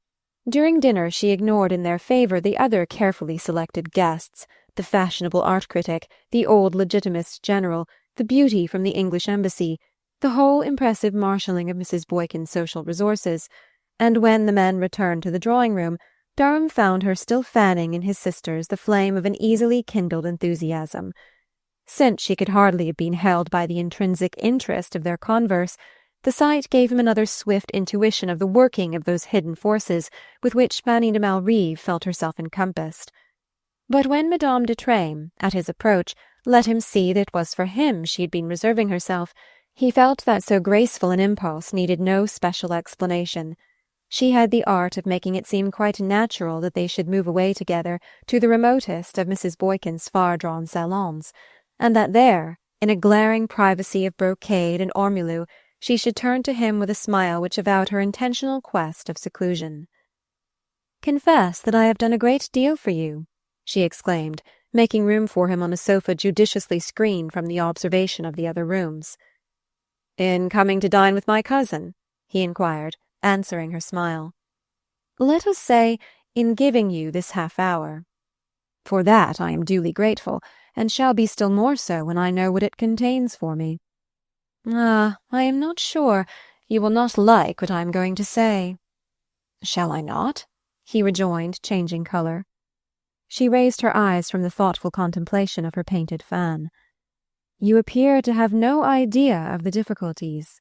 During dinner she ignored in their favour the other carefully selected guests, the fashionable art critic, the old Legitimist general, the beauty from the English embassy, the whole impressive marshalling of Mrs. Boykin's social resources, and when the men returned to the drawing-room, Durham found her still fanning in his sisters the flame of an easily kindled enthusiasm. Since she could hardly have been held by the intrinsic interest of their converse, the sight gave him another swift intuition of the working of those hidden forces with which Fanny de Malrive felt herself encompassed. But when Madame de Treymes, at his approach, let him see that it was for him she had been reserving herself, he felt that so graceful an impulse needed no special explanation. She had the art of making it seem quite natural that they should move away together to the remotest of Mrs. Boykin's far-drawn salons, and that there, in a glaring privacy of brocade and ormolu, she should turn to him with a smile which avowed her intentional quest of seclusion. "Confess that I have done a great deal for you," she exclaimed, making room for him on a sofa judiciously screened from the observation of the other rooms. "In coming to dine with my cousin?" he inquired, answering her smile. "Let us say, in giving you this half-hour. For that I am duly grateful, and shall be still more so when I know what it contains for me." "Ah, I am not sure. You will not like what I am going to say." "Shall I not?" he rejoined, changing colour. She raised her eyes from the thoughtful contemplation of her painted fan. "You appear to have no idea of the difficulties."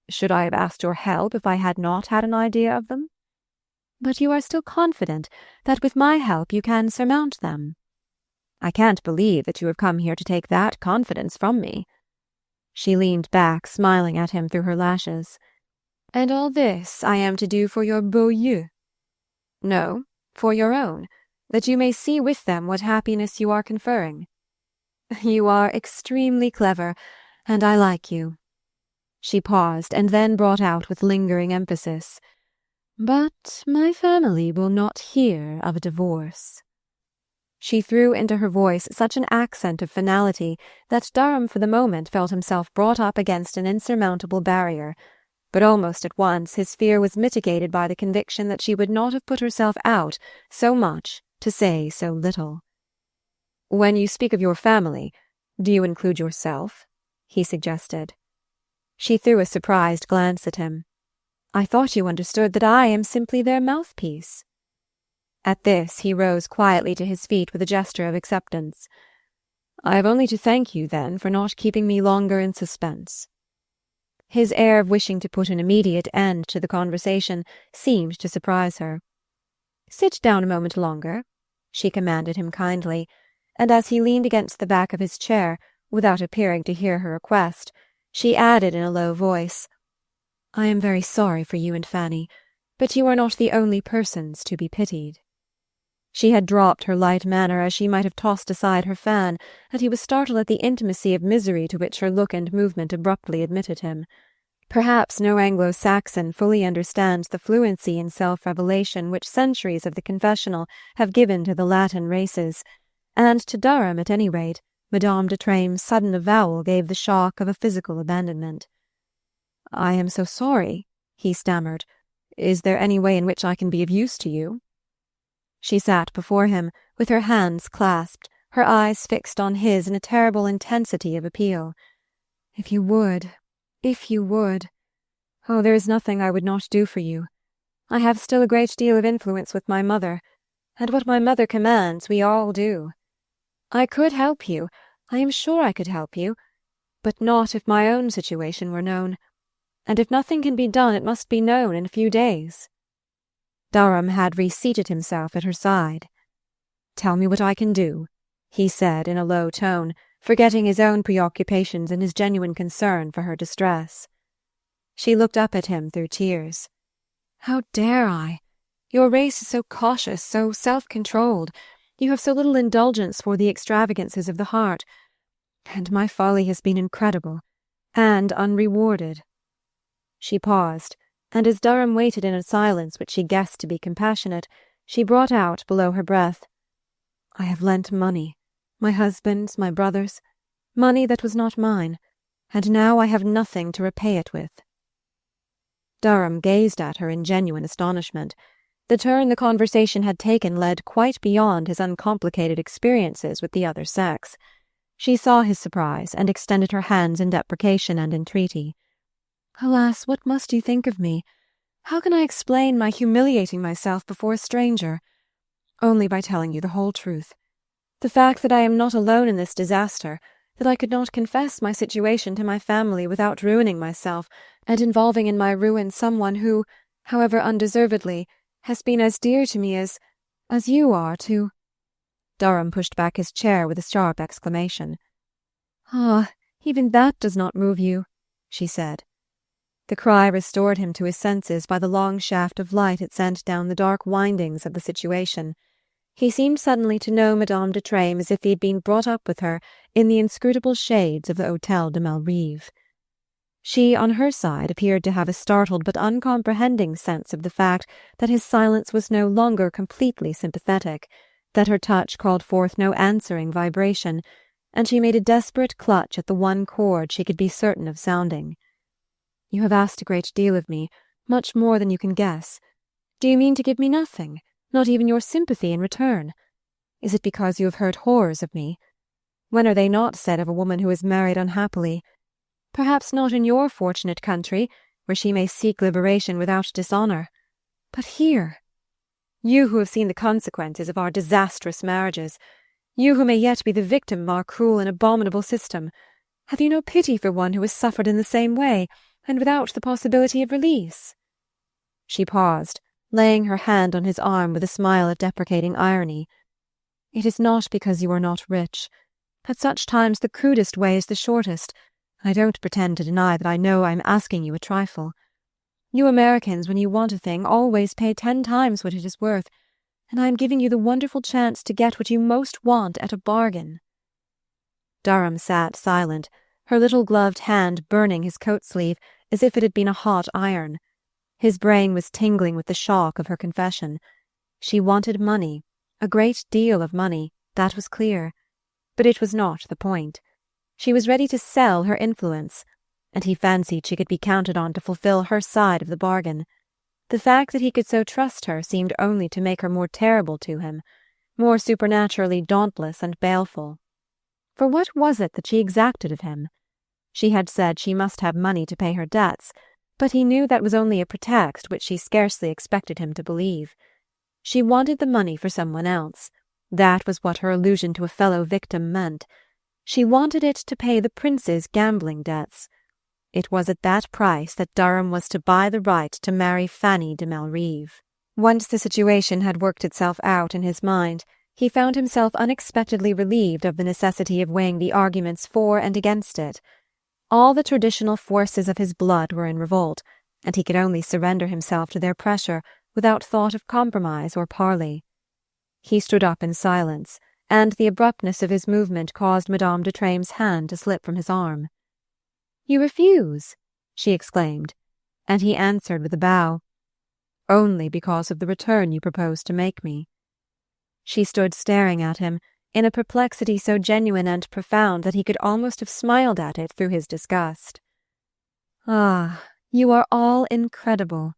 "Should I have asked your help if I had not had an idea of them?" "But you are still confident that with my help you can surmount them." "I can't believe that you have come here to take that confidence from me." She leaned back, smiling at him through her lashes. "And all this I am to do for your beaux yeux?" "No, for your own, that you may see with them what happiness you are conferring." "You are extremely clever, and I like you." She paused, and then brought out with lingering emphasis, "But my family will not hear of a divorce." She threw into her voice such an accent of finality that Durham for the moment felt himself brought up against an insurmountable barrier, but almost at once his fear was mitigated by the conviction that she would not have put herself out so much to say so little. "When you speak of your family, do you include yourself?" he suggested. She threw a surprised glance at him. "I thought you understood that I am simply their mouthpiece." At this he rose quietly to his feet with a gesture of acceptance. "I have only to thank you, then, for not keeping me longer in suspense." His air of wishing to put an immediate end to the conversation seemed to surprise her. "Sit down a moment longer," she commanded him kindly, and as he leaned against the back of his chair, without appearing to hear her request, she added in a low voice, "I am very sorry for you and Fanny, but you are not the only persons to be pitied." She had dropped her light manner as she might have tossed aside her fan, and he was startled at the intimacy of misery to which her look and movement abruptly admitted him. Perhaps no Anglo-Saxon fully understands the fluency in self-revelation which centuries of the confessional have given to the Latin races, and to Durham, at any rate, Madame de Treymes' sudden avowal gave the shock of a physical abandonment. "I am so sorry," he stammered. "Is there any way in which I can be of use to you?" She sat before him, with her hands clasped, her eyes fixed on his in a terrible intensity of appeal. "If you would, if you would. Oh, there is nothing I would not do for you. I have still a great deal of influence with my mother, and what my mother commands we all do. I could help you, I am sure I could help you, but not if my own situation were known, and if nothing can be done it must be known in a few days." Durham had reseated himself at her side. "Tell me what I can do," he said in a low tone, forgetting his own preoccupations in his genuine concern for her distress. She looked up at him through tears. "How dare I? Your race is so cautious, so self-controlled. You have so little indulgence for the extravagances of the heart. And my folly has been incredible, and unrewarded." She paused, and as Durham waited in a silence which she guessed to be compassionate, she brought out below her breath, "I have lent money, my husband's, my brother's, money that was not mine, and now I have nothing to repay it with." Durham gazed at her in genuine astonishment. The turn the conversation had taken led quite beyond his uncomplicated experiences with the other sex. She saw his surprise and extended her hands in deprecation and entreaty. "Alas, what must you think of me? How can I explain my humiliating myself before a stranger? Only by telling you the whole truth. The fact that I am not alone in this disaster, that I could not confess my situation to my family without ruining myself, and involving in my ruin someone who, however undeservedly, has been as dear to me as you are to—" Durham pushed back his chair with a sharp exclamation. "Ah, even that does not move you," she said. The cry restored him to his senses by the long shaft of light it sent down the dark windings of the situation. He seemed suddenly to know Madame de Treymes as if he had been brought up with her in the inscrutable shades of the Hôtel de Malrive. She, on her side, appeared to have a startled but uncomprehending sense of the fact that his silence was no longer completely sympathetic, that her touch called forth no answering vibration, and she made a desperate clutch at the one chord she could be certain of sounding. "You have asked a great deal of me, much more than you can guess. Do you mean to give me nothing, not even your sympathy in return? Is it because you have heard horrors of me? When are they not said of a woman who is married unhappily? Perhaps not in your fortunate country, where she may seek liberation without dishonour. But here! You who have seen the consequences of our disastrous marriages, you who may yet be the victim of our cruel and abominable system, have you no pity for one who has suffered in the same way, and without the possibility of release?" She paused, laying her hand on his arm with a smile of deprecating irony. "It is not because you are not rich. At such times the crudest way is the shortest, and I don't pretend to deny that I know I am asking you a trifle. You Americans, when you want a thing, always pay 10 times what it is worth, and I am giving you the wonderful chance to get what you most want at a bargain." Durham sat silent, her little gloved hand burning his coat-sleeve as if it had been a hot iron. His brain was tingling with the shock of her confession. She wanted money, a great deal of money, That was clear. But it was not the point. She was ready to sell her influence, and he fancied she could be counted on to fulfill her side of the bargain. The fact that he could so trust her seemed only to make her more terrible to him, more supernaturally dauntless and baleful. For what was it that she exacted of him? She had said she must have money to pay her debts, but he knew that was only a pretext which she scarcely expected him to believe. She wanted the money for someone else. That was what her allusion to a fellow victim meant. She wanted it to pay the prince's gambling debts. It was at that price that Durham was to buy the right to marry Fanny de Malrive. Once the situation had worked itself out in his mind, he found himself unexpectedly relieved of the necessity of weighing the arguments for and against it. All the traditional forces of his blood were in revolt, and he could only surrender himself to their pressure without thought of compromise or parley. He stood up in silence, and the abruptness of his movement caused Madame de Treymes' hand to slip from his arm. "You refuse?" she exclaimed, and he answered with a bow. "Only because of the return you propose to make me." She stood staring at him, in a perplexity so genuine and profound that he could almost have smiled at it through his disgust. "Ah, you are all incredible,"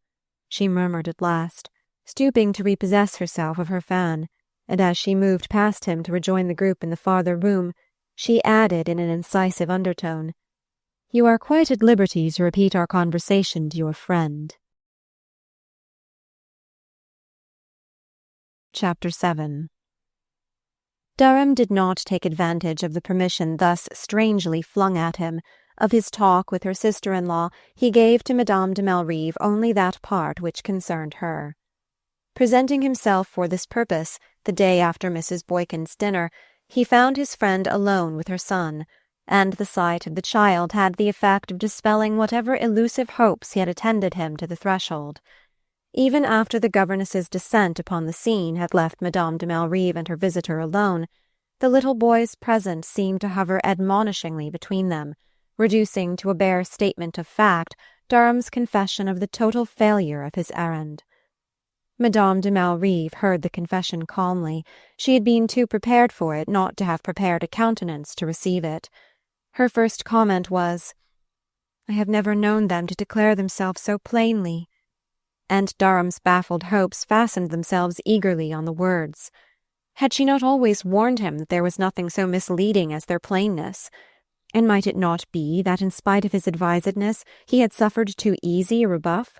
she murmured at last, stooping to repossess herself of her fan, and as she moved past him to rejoin the group in the farther room, she added in an incisive undertone, "You are quite at liberty to repeat our conversation to your friend." Chapter 7. Durham did not take advantage of the permission thus strangely flung at him. Of his talk with her sister-in-law, he gave to Madame de Malrive only that part which concerned her. Presenting himself for this purpose, the day after Mrs. Boykin's dinner, he found his friend alone with her son, and the sight of the child had the effect of dispelling whatever elusive hopes he had attended him to the threshold. Even after the governess's descent upon the scene had left Madame de Malrive and her visitor alone, the little boy's presence seemed to hover admonishingly between them, reducing to a bare statement of fact Durham's confession of the total failure of his errand. Madame de Malrive heard the confession calmly. She had been too prepared for it not to have prepared a countenance to receive it. Her first comment was, "I have never known them to declare themselves so plainly," and Durham's baffled hopes fastened themselves eagerly on the words. Had she not always warned him that there was nothing so misleading as their plainness? And might it not be that, in spite of his advisedness, he had suffered too easy a rebuff?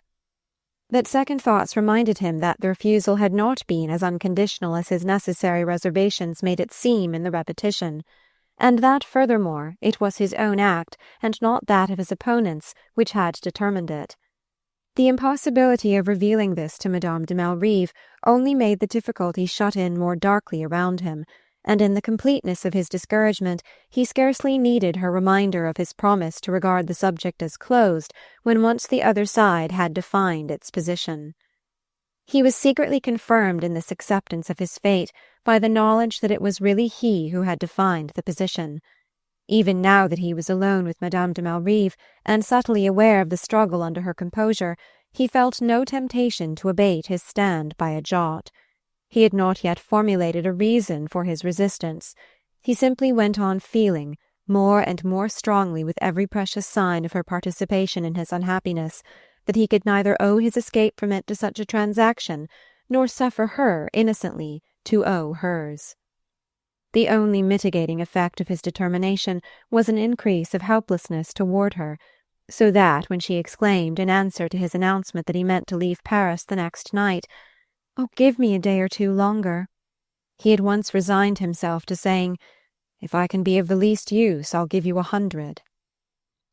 But second thoughts reminded him that the refusal had not been as unconditional as his necessary reservations made it seem in the repetition, and that, furthermore, it was his own act, and not that of his opponents, which had determined it. The impossibility of revealing this to Madame de Malrive only made the difficulty shut in more darkly around him, and in the completeness of his discouragement he scarcely needed her reminder of his promise to regard the subject as closed when once the other side had defined its position. He was secretly confirmed in this acceptance of his fate by the knowledge that it was really he who had defined the position. Even now that he was alone with Madame de Malrive, and subtly aware of the struggle under her composure, he felt no temptation to abate his stand by a jot. He had not yet formulated a reason for his resistance. He simply went on feeling, more and more strongly with every precious sign of her participation in his unhappiness, that he could neither owe his escape from it to such a transaction, nor suffer her, innocently, to owe hers. The only mitigating effect of his determination was an increase of helplessness toward her, so that when she exclaimed, in answer to his announcement that he meant to leave Paris the next night, "Oh, give me a day or two longer," he at once resigned himself to saying, "If I can be of the least use, I'll give you 100.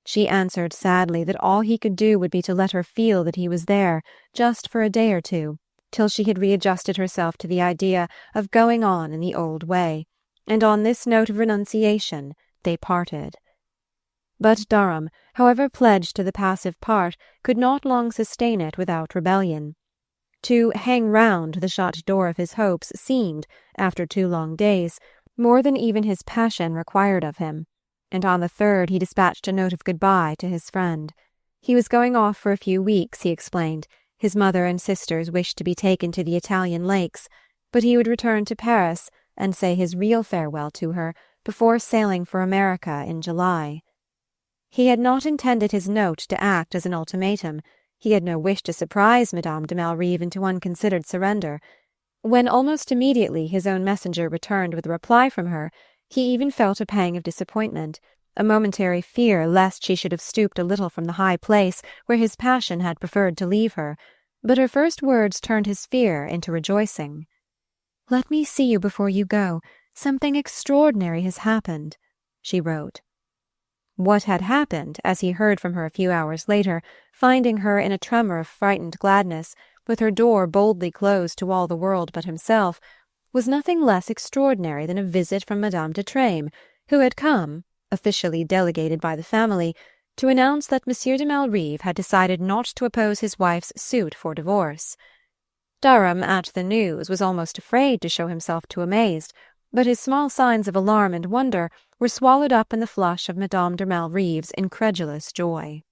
She answered sadly that all he could do would be to let her feel that he was there, just for a day or two, till she had readjusted herself to the idea of going on in the old way, and on this note of renunciation they parted. But Durham, however pledged to the passive part, could not long sustain it without rebellion. To hang round the shut door of his hopes seemed, after 2 long days, more than even his passion required of him, and on the 3rd he dispatched a note of good-bye to his friend. He was going off for a few weeks, he explained. His mother and sisters wished to be taken to the Italian lakes, but he would return to Paris, and say his real farewell to her before sailing for America in July. He had not intended his note to act as an ultimatum. He had no wish to surprise Madame de Malrive into unconsidered surrender. When almost immediately his own messenger returned with a reply from her, he even felt a pang of disappointment, a momentary fear lest she should have stooped a little from the high place where his passion had preferred to leave her, but her first words turned his fear into rejoicing. "Let me see you before you go. Something extraordinary has happened," she wrote. What had happened, as he heard from her a few hours later, finding her in a tremor of frightened gladness, with her door boldly closed to all the world but himself, was nothing less extraordinary than a visit from Madame de Treymes, who had come, officially delegated by the family, to announce that Monsieur de Malrive had decided not to oppose his wife's suit for divorce. Durham, at the news, was almost afraid to show himself too amazed, but his small signs of alarm and wonder were swallowed up in the flush of Madame de Malrive's incredulous joy.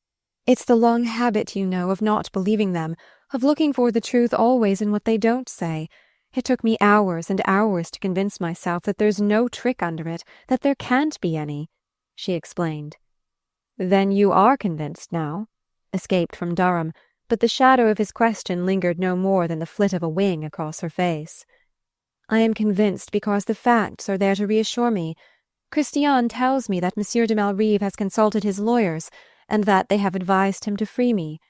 "It's the long habit, you know, of not believing them, of looking for the truth always in what they don't say. It took me hours and hours to convince myself that there's no trick under it, that there can't be any," she explained. "Then you are convinced now?" escaped from Durham, but the shadow of his question lingered no more than the flit of a wing across her face. "I am convinced because the facts are there to reassure me. Christiane tells me that Monsieur de Malrive has consulted his lawyers, and that they have advised him to free me.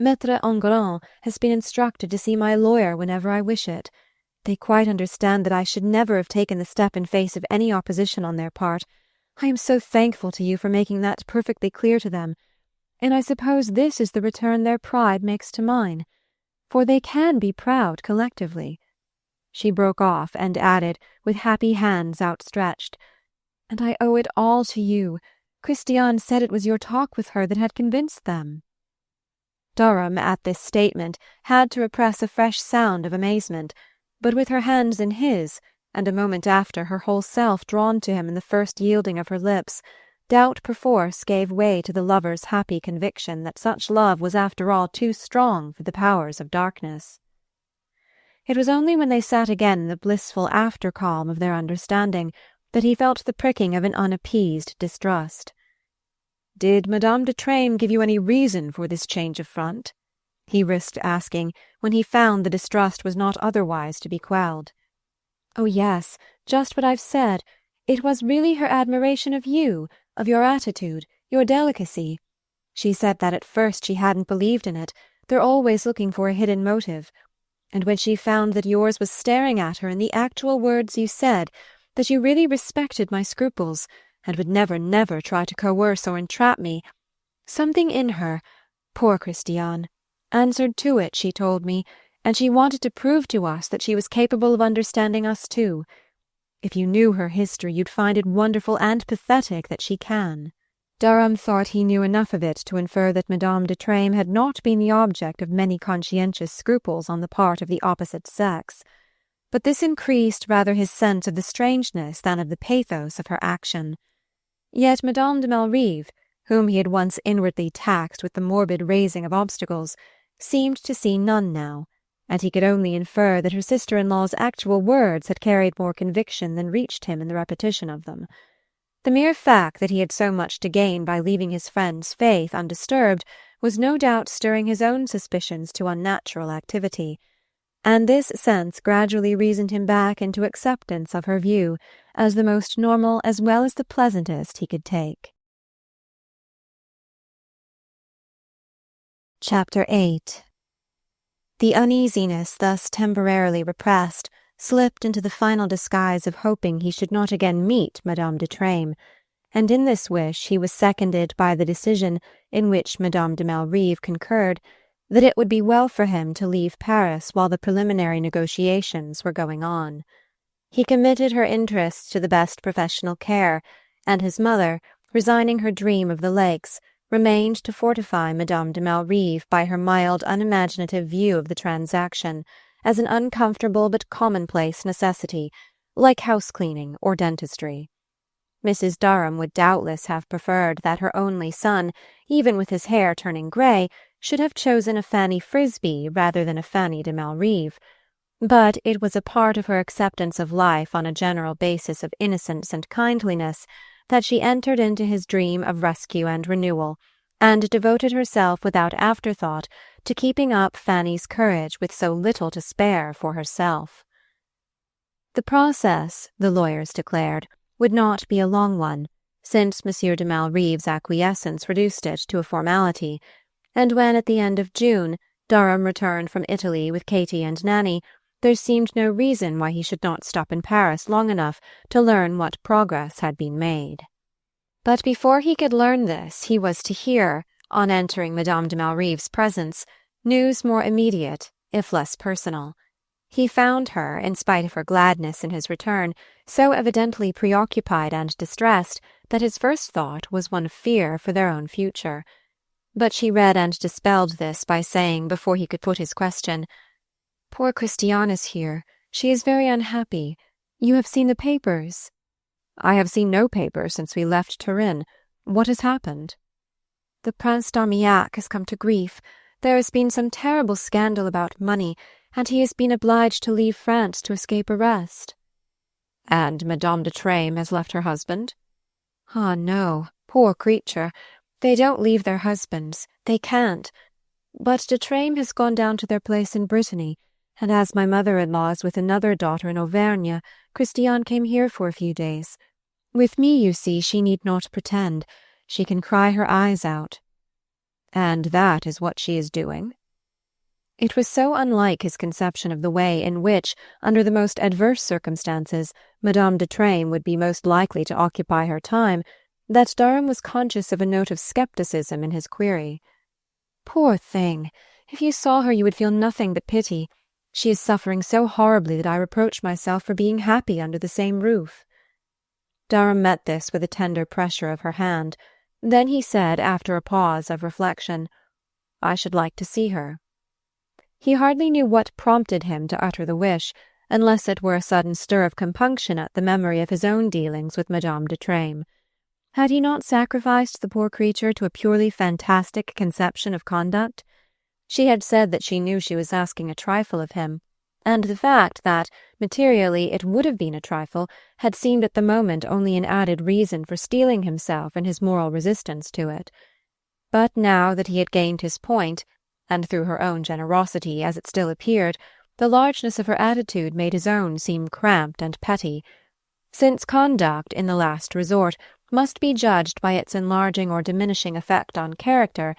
Maître Enguerrand has been instructed to see my lawyer whenever I wish it. They quite understand that I should never have taken the step in face of any opposition on their part. I am so thankful to you for making that perfectly clear to them, and I suppose this is the return their pride makes to mine, for they can be proud collectively." She broke off and added, with happy hands outstretched, "And I owe it all to you. Christiane said it was your talk with her that had convinced them." Durham, at this statement, had to repress a fresh sound of amazement, but with her hands in his, and a moment after her whole self drawn to him in the first yielding of her lips, doubt perforce gave way to the lover's happy conviction that such love was after all too strong for the powers of darkness. It was only when they sat again in the blissful after-calm of their understanding that he felt the pricking of an unappeased distrust. "Did Madame de Treymes give you any reason for this change of front?" he risked asking, when he found the distrust was not otherwise to be quelled. "Oh, yes, just what I've said. It was really her admiration of you, of your attitude, your delicacy. She said that at first she hadn't believed in it. They're always looking for a hidden motive. And when she found that yours was staring at her in the actual words you said, that you really respected my scruples, and would never, never try to coerce or entrap me, something in her, poor Christiane, answered to it, she told me, and she wanted to prove to us that she was capable of understanding us too. If you knew her history, you'd find it wonderful and pathetic that she can." Durham thought he knew enough of it to infer that Madame de Treymes had not been the object of many conscientious scruples on the part of the opposite sex, but this increased rather his sense of the strangeness than of the pathos of her action. Yet Madame de Malrive, whom he had once inwardly taxed with the morbid raising of obstacles, seemed to see none now, and he could only infer that her sister-in-law's actual words had carried more conviction than reached him in the repetition of them. The mere fact that he had so much to gain by leaving his friend's faith undisturbed was no doubt stirring his own suspicions to unnatural activity, and this sense gradually reasoned him back into acceptance of her view as the most normal as well as the pleasantest he could take. Chapter 8. The uneasiness thus temporarily repressed slipped into the final disguise of hoping he should not again meet Madame de Treymes, and in this wish he was seconded by the decision, in which Madame de Malrive concurred, that it would be well for him to leave Paris while the preliminary negotiations were going on. He committed her interests to the best professional care, and his mother, resigning her dream of the lakes, remained to fortify Madame de Malrive by her mild, unimaginative view of the transaction, as an uncomfortable but commonplace necessity, like house-cleaning or dentistry. Mrs. Durham would doubtless have preferred that her only son, even with his hair turning grey, should have chosen a Fanny Frisbee rather than a Fanny de Malrive, But it was a part of her acceptance of life on a general basis of innocence and kindliness that she entered into his dream of rescue and renewal, and devoted herself without afterthought to keeping up Fanny's courage with so little to spare for herself. The process, the lawyers declared, would not be a long one, since Monsieur de Malrive's acquiescence reduced it to a formality, and when at the end of June Durham returned from Italy with Katy and Nanny, there seemed no reason why he should not stop in Paris long enough to learn what progress had been made. But before he could learn this, he was to hear, on entering Madame de Malrive's presence, news more immediate, if less personal. He found her, in spite of her gladness in his return, so evidently preoccupied and distressed that his first thought was one of fear for their own future. But she read and dispelled this by saying, before he could put his question, "Poor Christiane is here. She is very unhappy. You have seen the papers?" "I have seen no papers since we left Turin. What has happened?" "The Prince d'Armillac has come to grief. There has been some terrible scandal about money, and he has been obliged to leave France to escape arrest." "And Madame de Treymes has left her husband?" "Ah, no. Poor creature. They don't leave their husbands. They can't. But de Treymes has gone down to their place in Brittany, and as my mother-in-law is with another daughter in Auvergne, Christiane came here for a few days. With me, you see, she need not pretend. She can cry her eyes out." "And that is what she is doing?" It was so unlike his conception of the way in which, under the most adverse circumstances, Madame de Treymes would be most likely to occupy her time, that Durham was conscious of a note of skepticism in his query. "Poor thing! If you saw her you would feel nothing but pity. She is suffering so horribly that I reproach myself for being happy under the same roof." Durham met this with a tender pressure of her hand. Then he said, after a pause of reflection, "I should like to see her." He hardly knew what prompted him to utter the wish, unless it were a sudden stir of compunction at the memory of his own dealings with Madame de Treymes. Had he not sacrificed the poor creature to a purely fantastic conception of conduct? She had said that she knew she was asking a trifle of him, and the fact that, materially, it would have been a trifle had seemed at the moment only an added reason for steeling himself in his moral resistance to it. But now that he had gained his point, and through her own generosity, as it still appeared, the largeness of her attitude made his own seem cramped and petty. Since conduct, in the last resort, must be judged by its enlarging or diminishing effect on character,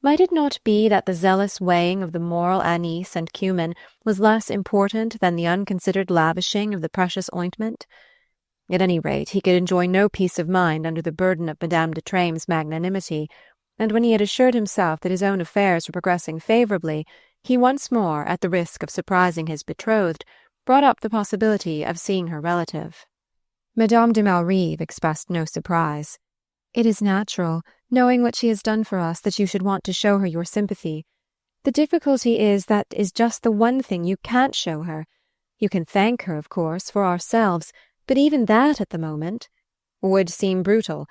might it not be that the zealous weighing of the moral anise and cumin was less important than the unconsidered lavishing of the precious ointment? At any rate, he could enjoy no peace of mind under the burden of Madame de Treymes' magnanimity, and when he had assured himself that his own affairs were progressing favourably, he once more, at the risk of surprising his betrothed, brought up the possibility of seeing her relative. Madame de Malrive expressed no surprise. "It is natural, knowing what she has done for us, that you should want to show her your sympathy. The difficulty is that is just the one thing you can't show her. You can thank her, of course, for ourselves, but even that at the moment—" "Would seem brutal.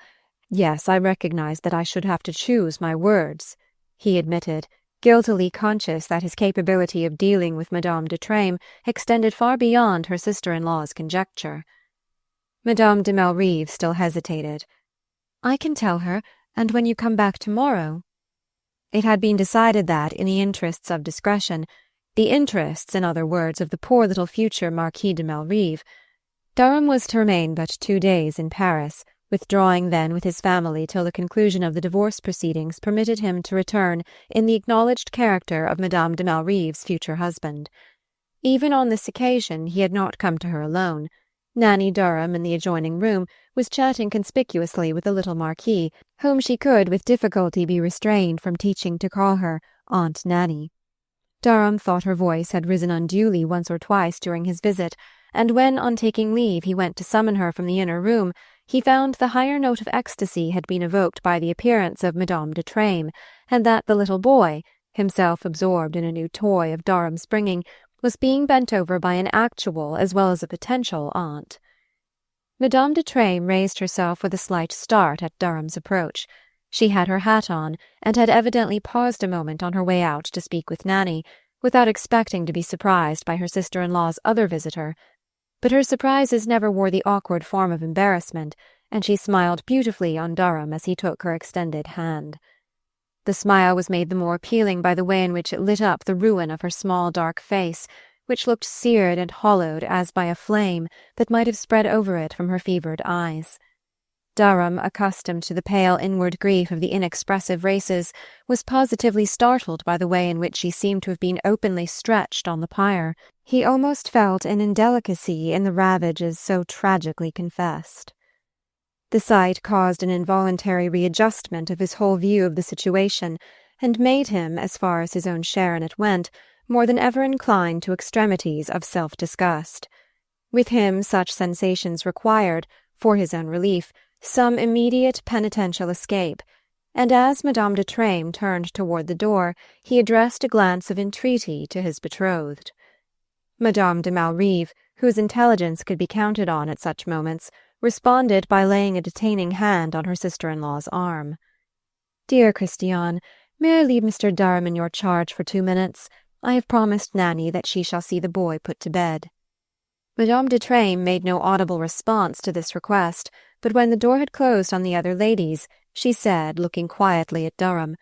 Yes, I recognize that I should have to choose my words," he admitted, guiltily conscious that his capability of dealing with Madame de Treymes extended far beyond her sister-in-law's conjecture. Madame de Malrive still hesitated. "I can tell her, and when you come back tomorrow—" It had been decided that, in the interests of discretion, the interests, in other words, of the poor little future Marquis de Malrive, Durham was to remain but 2 days in Paris, withdrawing then with his family till the conclusion of the divorce proceedings permitted him to return in the acknowledged character of Madame de Malrive's future husband. Even on this occasion he had not come to her alone. Nanny Durham, in the adjoining room, was chatting conspicuously with the little Marquis, whom she could with difficulty be restrained from teaching to call her Aunt Nanny. Durham thought her voice had risen unduly once or twice during his visit, and when, on taking leave, he went to summon her from the inner room, he found the higher note of ecstasy had been evoked by the appearance of Madame de Treymes, and that the little boy, himself absorbed in a new toy of Durham's bringing, was being bent over by an actual as well as a potential aunt. Madame de Treymes raised herself with a slight start at Durham's approach. She had her hat on, and had evidently paused a moment on her way out to speak with Nanny, without expecting to be surprised by her sister-in-law's other visitor. But her surprises never wore the awkward form of embarrassment, and she smiled beautifully on Durham as he took her extended hand. The smile was made the more appealing by the way in which it lit up the ruin of her small dark face, which looked seared and hollowed as by a flame that might have spread over it from her fevered eyes. Durham, accustomed to the pale inward grief of the inexpressive races, was positively startled by the way in which she seemed to have been openly stretched on the pyre. He almost felt an indelicacy in the ravages so tragically confessed. The sight caused an involuntary readjustment of his whole view of the situation, and made him, as far as his own share in it went, more than ever inclined to extremities of self-disgust. With him such sensations required, for his own relief, some immediate penitential escape, and as Madame de Treymes turned toward the door, he addressed a glance of entreaty to his betrothed. Madame de Malrive, whose intelligence could be counted on at such moments, responded by laying a detaining hand on her sister-in-law's arm. "Dear Christiane, may I leave Mr. Durham in your charge for 2 minutes? I have promised Nanny that she shall see the boy put to bed." Madame de Treymes made no audible response to this request, but when the door had closed on the other ladies, she said, looking quietly at Durham,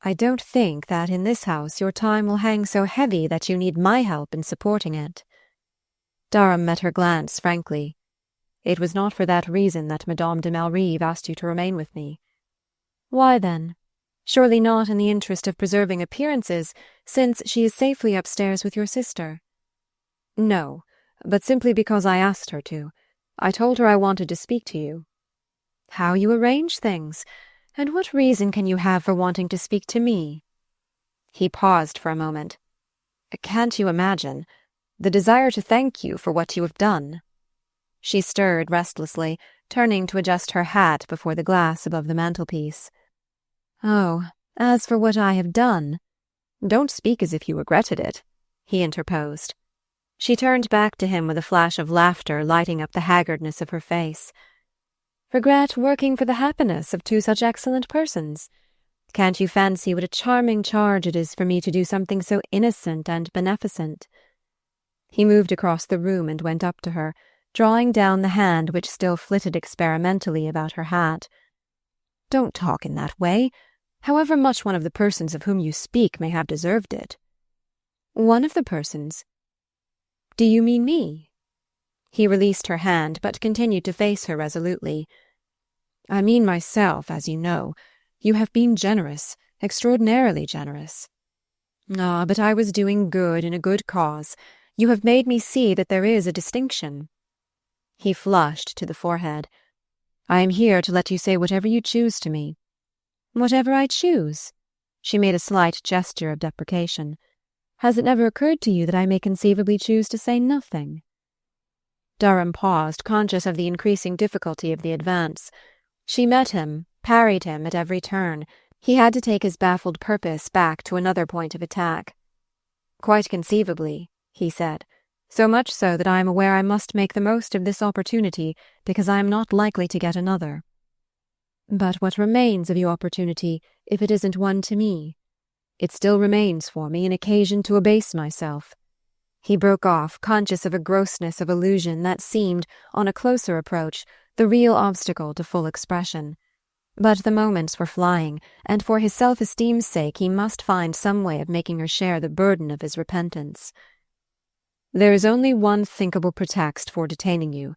"I don't think that in this house your time will hang so heavy that you need my help in supporting it." Durham met her glance frankly. "It was not for that reason that Madame de Malrive asked you to remain with me." "Why, then? Surely not in the interest of preserving appearances, since she is safely upstairs with your sister." "No, but simply because I asked her to. I told her I wanted to speak to you." "How you arrange things! And what reason can you have for wanting to speak to me?" He paused for a moment. "Can't you imagine? The desire to thank you for what you have done." She stirred restlessly, turning to adjust her hat before the glass above the mantelpiece. "Oh, as for what I have done—" "Don't speak as if you regretted it," he interposed. She turned back to him with a flash of laughter lighting up the haggardness of her face. "Regret working for the happiness of 2 such excellent persons? Can't you fancy what a charming charge it is for me to do something so innocent and beneficent?" He moved across the room and went up to her, drawing down the hand which still flitted experimentally about her hat. "Don't talk in that way, however much one of the persons of whom you speak may have deserved it." "One of the persons? Do you mean me?" He released her hand, but continued to face her resolutely. "I mean myself, as you know. You have been generous, extraordinarily generous." "Ah, but I was doing good in a good cause. You have made me see that there is a distinction." He flushed to the forehead. "I am here to let you say whatever you choose to me." "Whatever I choose?" She made a slight gesture of deprecation. "Has it never occurred to you that I may conceivably choose to say nothing?" Durham paused, conscious of the increasing difficulty of the advance. She met him, parried him at every turn. He had to take his baffled purpose back to another point of attack. "Quite conceivably," he said, "so much so that I am aware I must make the most of this opportunity, because I am not likely to get another." "But what remains of your opportunity if it isn't one to me?" "It still remains for me an occasion to abase myself." He broke off, conscious of a grossness of illusion that seemed, on a closer approach, the real obstacle to full expression. But the moments were flying, and for his self-esteem's sake he must find some way of making her share the burden of his repentance. "There is only one thinkable pretext for detaining you.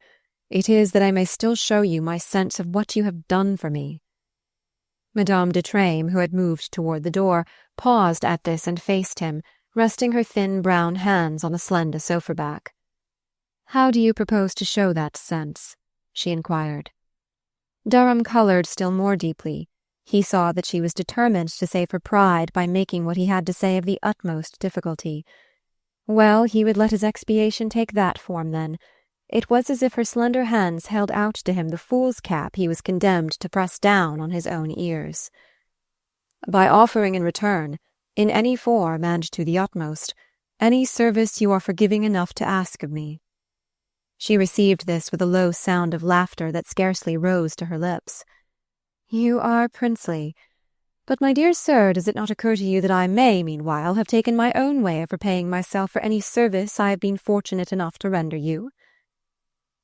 It is that I may still show you my sense of what you have done for me." Madame de Treymes, who had moved toward the door, paused at this and faced him, resting her thin brown hands on a slender sofa-back. "How do you propose to show that sense?" she inquired. Durham coloured still more deeply. He saw that she was determined to save her pride by making what he had to say of the utmost difficulty. Well, he would let his expiation take that form, then. It was as if her slender hands held out to him the fool's cap he was condemned to press down on his own ears. "By offering in return, in any form and to the utmost, any service you are forgiving enough to ask of me." She received this with a low sound of laughter that scarcely rose to her lips. "You are princely. But, my dear sir, does it not occur to you that I may, meanwhile, have taken my own way of repaying myself for any service I have been fortunate enough to render you?"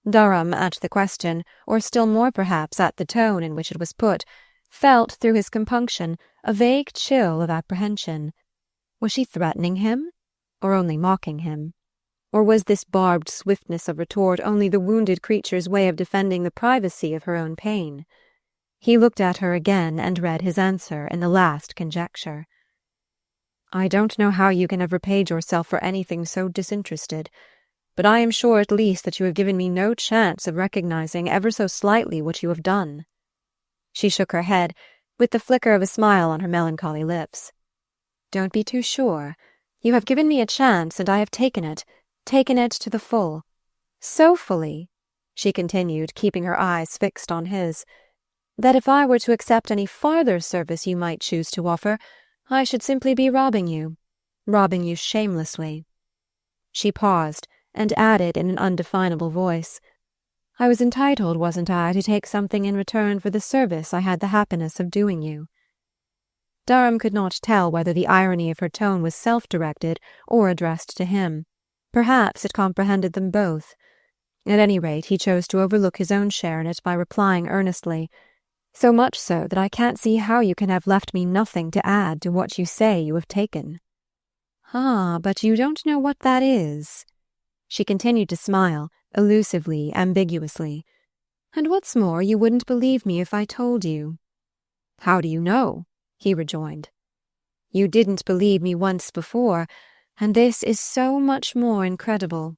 Durham, at the question, or still more perhaps at the tone in which it was put, felt through his compunction a vague chill of apprehension. Was she threatening him, or only mocking him? Or was this barbed swiftness of retort only the wounded creature's way of defending the privacy of her own pain? He looked at her again and read his answer in the last conjecture. "I don't know how you can have repaid yourself for anything so disinterested, but I am sure at least that you have given me no chance of recognizing ever so slightly what you have done." She shook her head, with the flicker of a smile on her melancholy lips. "Don't be too sure. You have given me a chance, and I have taken it to the full. So fully," she continued, keeping her eyes fixed on his, "that if I were to accept any farther service you might choose to offer, I should simply be robbing you shamelessly." She paused, and added in an undefinable voice, "I was entitled, wasn't I, to take something in return for the service I had the happiness of doing you?" Durham could not tell whether the irony of her tone was self-directed or addressed to him. Perhaps it comprehended them both. At any rate, he chose to overlook his own share in it by replying earnestly, "So much so that I can't see how you can have left me nothing to add to what you say you have taken." "Ah, but you don't know what that is." She continued to smile, elusively, ambiguously. "And what's more, you wouldn't believe me if I told you." "How do you know?" he rejoined. "You didn't believe me once before, and this is so much more incredible."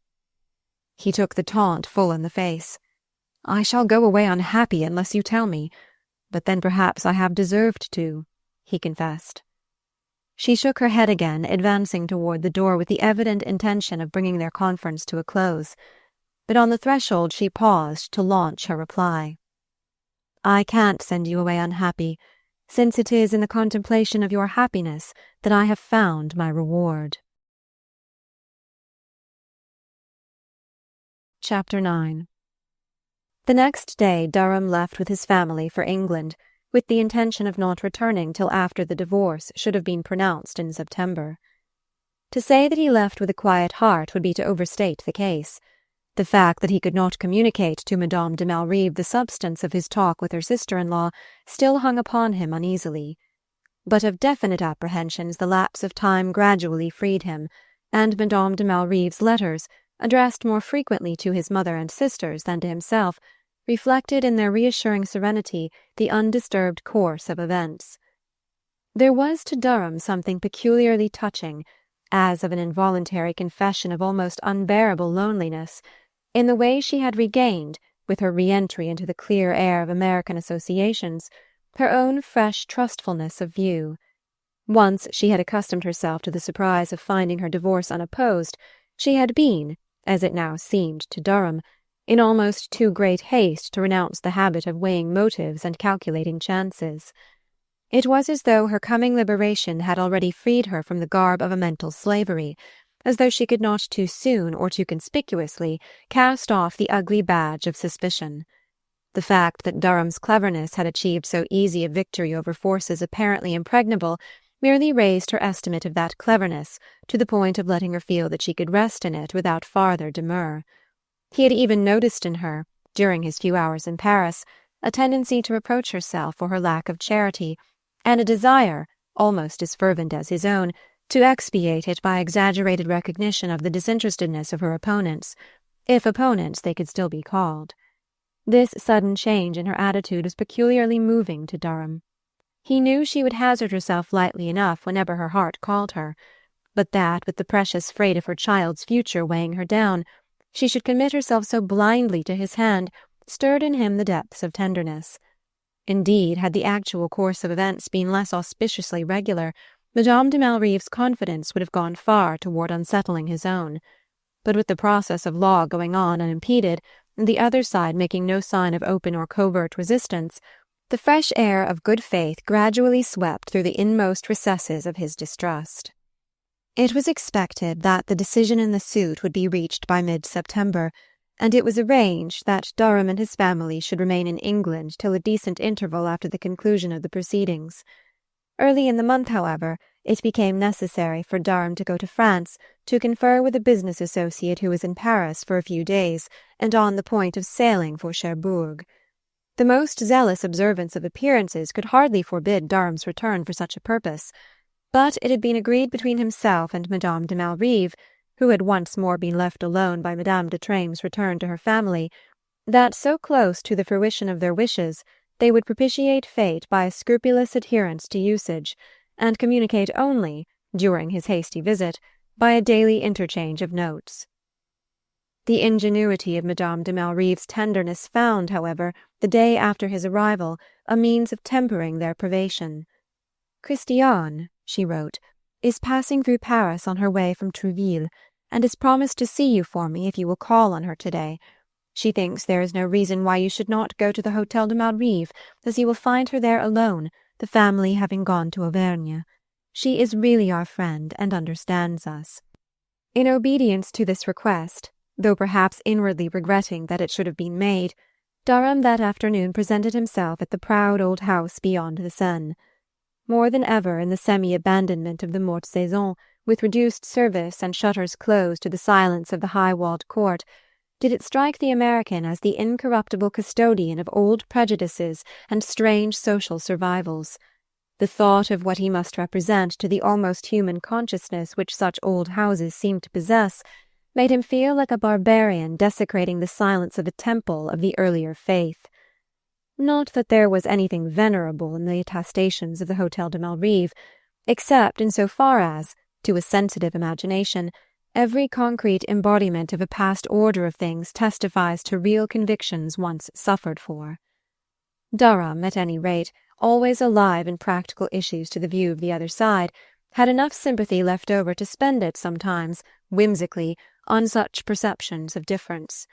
He took the taunt full in the face. "I shall go away unhappy unless you tell me, but then perhaps I have deserved to," he confessed. She shook her head again, advancing toward the door with the evident intention of bringing their conference to a close. But on the threshold she paused to launch her reply. "I can't send you away unhappy, since it is in the contemplation of your happiness that I have found my reward." Chapter 9. The next day Durham left with his family for England, with the intention of not returning till after the divorce should have been pronounced in September. To say that he left with a quiet heart would be to overstate the case. The fact that he could not communicate to Madame de Malrive the substance of his talk with her sister-in-law still hung upon him uneasily. But of definite apprehensions the lapse of time gradually freed him, and Madame de Malrive's letters, addressed more frequently to his mother and sisters than to himself, reflected in their reassuring serenity the undisturbed course of events. There was to Durham something peculiarly touching, as of an involuntary confession of almost unbearable loneliness, in the way she had regained, with her re-entry into the clear air of American associations, her own fresh trustfulness of view. Once she had accustomed herself to the surprise of finding her divorce unopposed, she had been, as it now seemed to Durham, in almost too great haste to renounce the habit of weighing motives and calculating chances. It was as though her coming liberation had already freed her from the garb of a mental slavery, as though she could not too soon or too conspicuously cast off the ugly badge of suspicion. The fact that Durham's cleverness had achieved so easy a victory over forces apparently impregnable merely raised her estimate of that cleverness to the point of letting her feel that she could rest in it without farther demur. He had even noticed in her, during his few hours in Paris, a tendency to reproach herself for her lack of charity, and a desire, almost as fervent as his own, to expiate it by exaggerated recognition of the disinterestedness of her opponents, if opponents they could still be called. This sudden change in her attitude was peculiarly moving to Durham. He knew she would hazard herself lightly enough whenever her heart called her, but that, with the precious freight of her child's future weighing her down, she should commit herself so blindly to his hand stirred in him the depths of tenderness. Indeed, had the actual course of events been less auspiciously regular, Madame de Malrive's confidence would have gone far toward unsettling his own. But with the process of law going on unimpeded, and the other side making no sign of open or covert resistance, the fresh air of good faith gradually swept through the inmost recesses of his distrust. It was expected that the decision in the suit would be reached by mid-September, and it was arranged that Durham and his family should remain in England till a decent interval after the conclusion of the proceedings. Early in the month, however, it became necessary for Durham to go to France to confer with a business associate who was in Paris for a few days and on the point of sailing for Cherbourg. The most zealous observance of appearances could hardly forbid Durham's return for such a purpose, but it had been agreed between himself and Madame de Malrive, who had once more been left alone by Madame de Treymes' return to her family, that so close to the fruition of their wishes they would propitiate fate by a scrupulous adherence to usage, and communicate only, during his hasty visit, by a daily interchange of notes. The ingenuity of Madame de Malrive's tenderness found, however, the day after his arrival, a means of tempering their privation. "Christiane," she wrote, "is passing through Paris on her way from Trouville, and has promised to see you for me if you will call on her today. She thinks there is no reason why you should not go to the Hôtel de Malrive, as you will find her there alone, the family having gone to Auvergne. She is really our friend and understands us." In obedience to this request, though perhaps inwardly regretting that it should have been made, Durham that afternoon presented himself at the proud old house beyond the Seine. More than ever in the semi-abandonment of the Morte Saison, with reduced service and shutters closed to the silence of the high-walled court, did it strike the American as the incorruptible custodian of old prejudices and strange social survivals. The thought of what he must represent to the almost human consciousness which such old houses seemed to possess made him feel like a barbarian desecrating the silence of a temple of the earlier faith. Not that there was anything venerable in the attestations of the Hôtel de Malrive, except in so far as, to a sensitive imagination, every concrete embodiment of a past order of things testifies to real convictions once suffered for. Durham, at any rate, always alive in practical issues to the view of the other side, had enough sympathy left over to spend it sometimes, whimsically, on such perceptions of difference.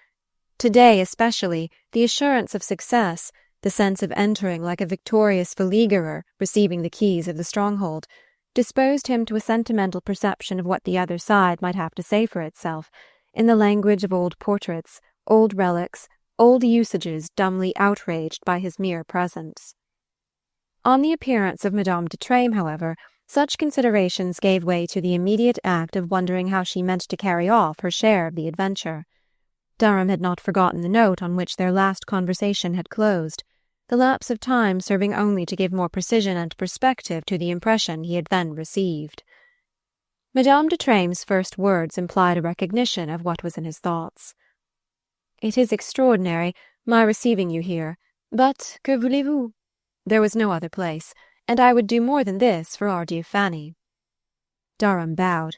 Today, especially, the assurance of success, the sense of entering like a victorious beleaguerer receiving the keys of the stronghold, disposed him to a sentimental perception of what the other side might have to say for itself, in the language of old portraits, old relics, old usages dumbly outraged by his mere presence. On the appearance of Madame de Treymes, however, such considerations gave way to the immediate act of wondering how she meant to carry off her share of the adventure. Durham had not forgotten the note on which their last conversation had closed, the lapse of time serving only to give more precision and perspective to the impression he had then received. Madame de Treymes' first words implied a recognition of what was in his thoughts. "It is extraordinary, my receiving you here, but que voulez-vous? There was no other place, and I would do more than this for our dear Fanny." Durham bowed.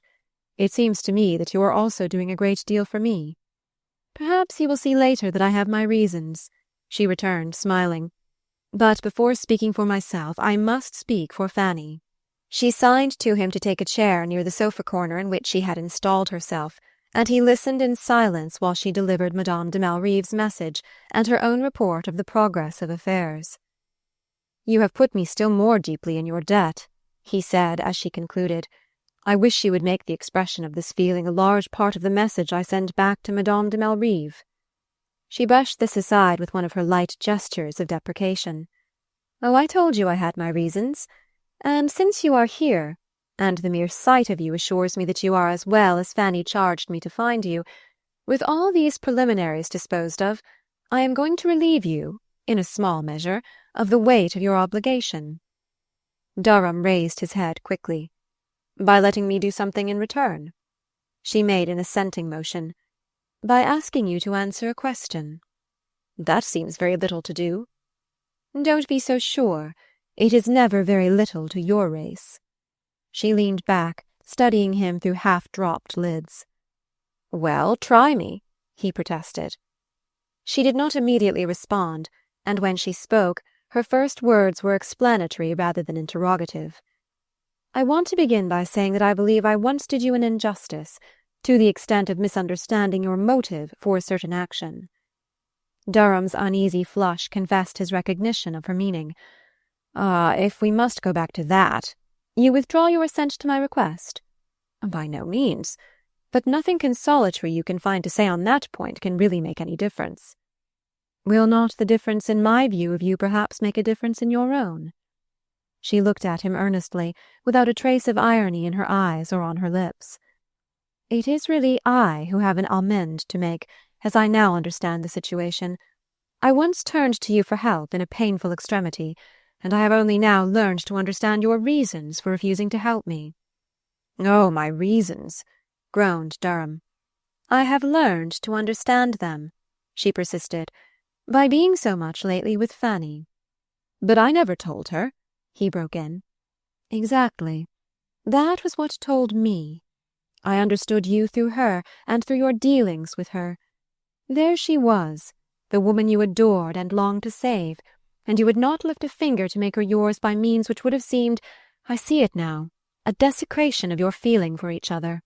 "It seems to me that you are also doing a great deal for me." "Perhaps you will see later that I have my reasons," she returned, smiling. "But before speaking for myself, I must speak for Fanny." She signed to him to take a chair near the sofa corner in which she had installed herself, and he listened in silence while she delivered Madame de Malrive's message and her own report of the progress of affairs. "You have put me still more deeply in your debt," he said as she concluded. "I wish you would make the expression of this feeling a large part of the message I send back to Madame de Malrive." She brushed this aside with one of her light gestures of deprecation. "Oh, I told you I had my reasons. And since you are here, and the mere sight of you assures me that you are as well as Fanny charged me to find you, with all these preliminaries disposed of, I am going to relieve you, in a small measure, of the weight of your obligation." Durham raised his head quickly. "By letting me do something in return?" She made an assenting motion. "By asking you to answer a question." "That seems very little to do." "Don't be so sure. It is never very little to your race." She leaned back, studying him through half-dropped lids. "Well, try me," he protested. She did not immediately respond, and when she spoke, her first words were explanatory rather than interrogative. "I want to begin by saying that I believe I once did you an injustice, to the extent of misunderstanding your motive for a certain action." Durham's uneasy flush confessed his recognition of her meaning. "Ah, if we must go back to that, you withdraw your assent to my request?" "By no means. But nothing consolatory you can find to say on that point can really make any difference." "Will not the difference in my view of you perhaps make a difference in your own?" She looked at him earnestly, without a trace of irony in her eyes or on her lips. "It is really I who have an amende to make, as I now understand the situation. I once turned to you for help in a painful extremity, and I have only now learned to understand your reasons for refusing to help me." "Oh, my reasons," groaned Durham. "I have learned to understand them," she persisted, "by being so much lately with Fanny." "But I never told her," he broke in. "Exactly. That was what told me. I understood you through her and through your dealings with her. There she was, the woman you adored and longed to save, and you would not lift a finger to make her yours by means which would have seemed, I see it now, a desecration of your feeling for each other."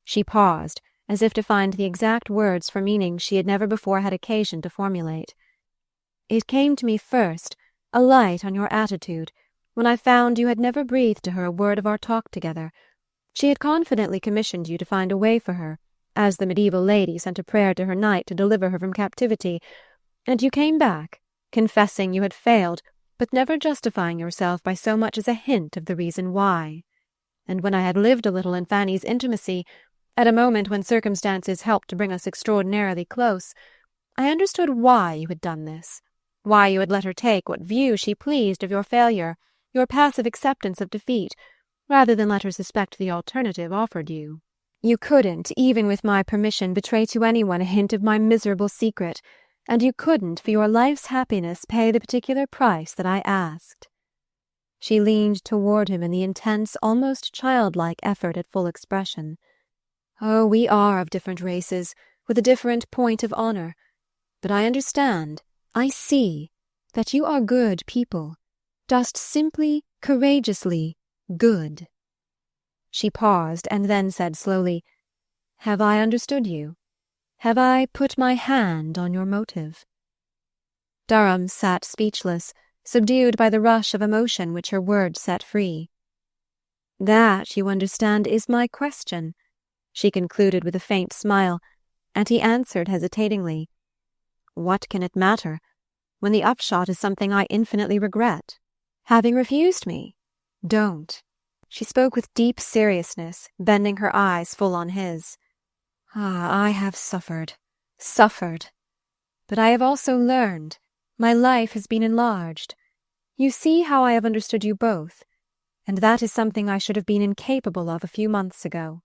She paused, as if to find the exact words for meaning she had never before had occasion to formulate. "It came to me first, a light on your attitude, when I found you had never breathed to her a word of our talk together. She had confidently commissioned you to find a way for her, as the medieval lady sent a prayer to her knight to deliver her from captivity, and you came back, confessing you had failed, but never justifying yourself by so much as a hint of the reason why. And when I had lived a little in Fanny's intimacy, at a moment when circumstances helped to bring us extraordinarily close, I understood why you had done this, why you had let her take what view she pleased of your failure, your passive acceptance of defeat, rather than let her suspect the alternative offered you. You couldn't, even with my permission, betray to anyone a hint of my miserable secret, and you couldn't, for your life's happiness, pay the particular price that I asked." She leaned toward him in the intense, almost childlike effort at full expression. "Oh, we are of different races, with a different point of honor. But I understand, I see, that you are good people, just simply, courageously good." She paused, and then said slowly, "Have I understood you? Have I put my hand on your motive?" Durham sat speechless, subdued by the rush of emotion which her words set free. "That, you understand, is my question," she concluded with a faint smile, and he answered hesitatingly, "What can it matter, when the upshot is something I infinitely regret? Having refused me? Don't." She spoke with deep seriousness, bending her eyes full on his. "Ah, I have suffered. But I have also learned. My life has been enlarged. You see how I have understood you both, and that is something I should have been incapable of a few months ago."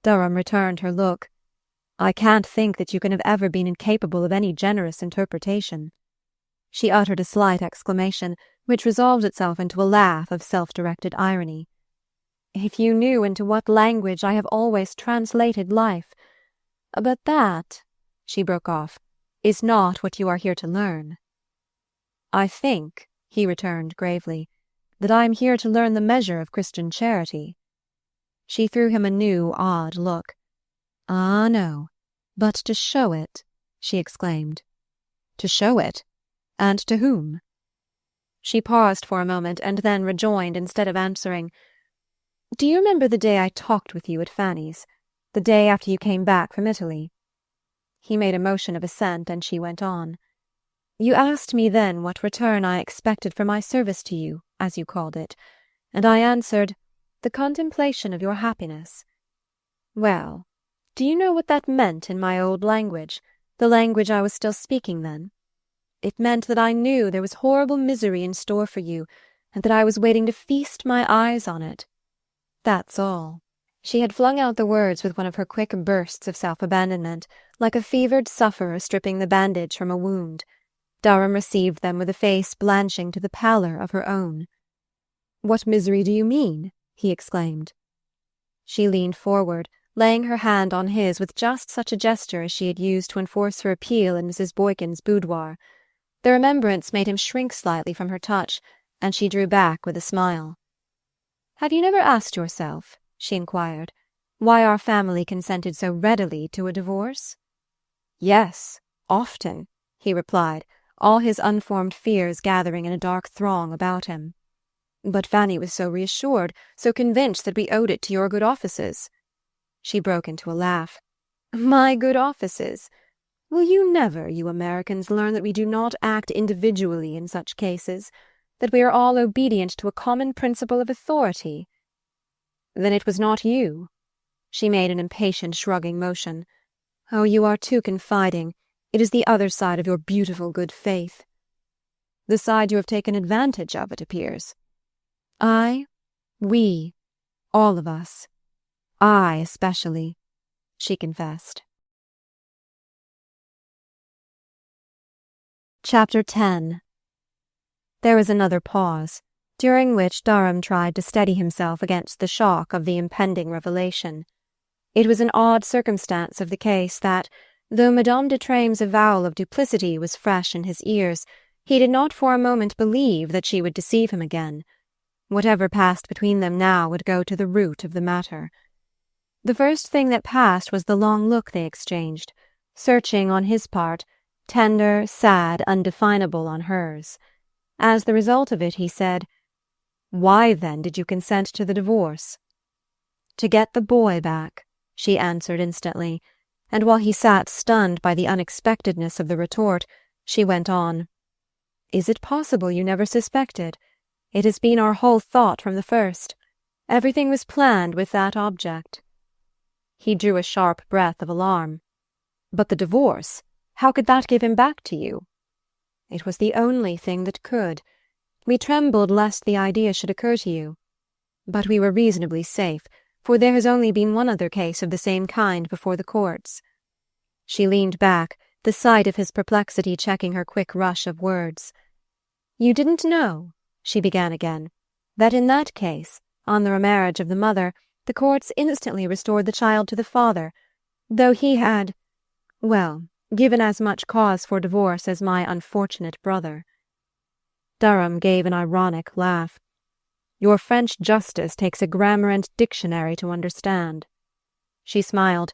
Durham returned her look. "I can't think that you can have ever been incapable of any generous interpretation." She uttered a slight exclamation, which resolved itself into a laugh of self-directed irony. "If you knew into what language I have always translated life. But that," she broke off, "is not what you are here to learn." "I think," he returned gravely, "that I am here to learn the measure of Christian charity." She threw him a new, odd look. "Ah, no, but to show it," she exclaimed. "To show it? And to whom?" She paused for a moment, and then rejoined instead of answering, "Do you remember the day I talked with you at Fanny's, the day after you came back from Italy?" He made a motion of assent, and she went on. "You asked me then what return I expected for my service to you, as you called it, and I answered, the contemplation of your happiness. Well, do you know what that meant in my old language, the language I was still speaking then? It meant that I knew there was horrible misery in store for you, and that I was waiting to feast my eyes on it. That's all." She had flung out the words with one of her quick bursts of self-abandonment, like a fevered sufferer stripping the bandage from a wound. Durham received them with a face blanching to the pallor of her own. "What misery do you mean?" he exclaimed. She leaned forward, laying her hand on his with just such a gesture as she had used to enforce her appeal in Mrs. Boykin's boudoir. The remembrance made him shrink slightly from her touch, and she drew back with a smile. "Have you never asked yourself," she inquired, "why our family consented so readily to a divorce?" "Yes, often," he replied, all his unformed fears gathering in a dark throng about him. "But Fanny was so reassured, so convinced that we owed it to your good offices." She broke into a laugh. "My good offices? Will you never, you Americans, learn that we do not act individually in such cases? that we are all obedient to a common principle of authority?" "Then it was not you." She made an impatient shrugging motion. "Oh, you are too confiding. It is the other side of your beautiful good faith." "The side you have taken advantage of, it appears." We, all of us. I especially," she confessed. Chapter 10. There was another pause, during which Durham tried to steady himself against the shock of the impending revelation. It was an odd circumstance of the case that, though Madame de Treymes' avowal of duplicity was fresh in his ears, he did not for a moment believe that she would deceive him again. Whatever passed between them now would go to the root of the matter. The first thing that passed was the long look they exchanged, searching on his part, tender, sad, undefinable on hers. As the result of it, he said, "Why, then, did you consent to the divorce?" "To get the boy back," she answered instantly, and while he sat stunned by the unexpectedness of the retort, she went on, "Is it possible you never suspected? It has been our whole thought from the first. Everything was planned with that object." He drew a sharp breath of alarm. "But the divorce? How could that give him back to you?" "It was the only thing that could. We trembled lest the idea should occur to you. But we were reasonably safe, for there has only been one other case of the same kind before the courts." She leaned back, the sight of his perplexity checking her quick rush of words. "You didn't know," she began again, "that in that case, on the remarriage of the mother, the courts instantly restored the child to the father, though he had, well, given as much cause for divorce as my unfortunate brother." Durham gave an ironic laugh. "Your French justice takes a grammar and dictionary to understand." She smiled.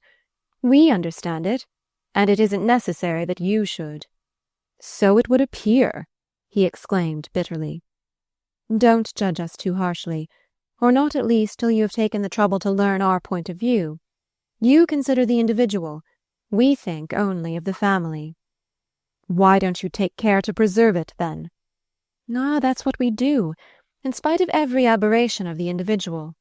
"We understand it, and it isn't necessary that you should." "So it would appear," he exclaimed bitterly. "Don't judge us too harshly, or not at least till you have taken the trouble to learn our point of view. You consider the individual, we think only of the family." "Why don't you take care to preserve it, then?" "Ah, that's what we do, in spite of every aberration of the individual.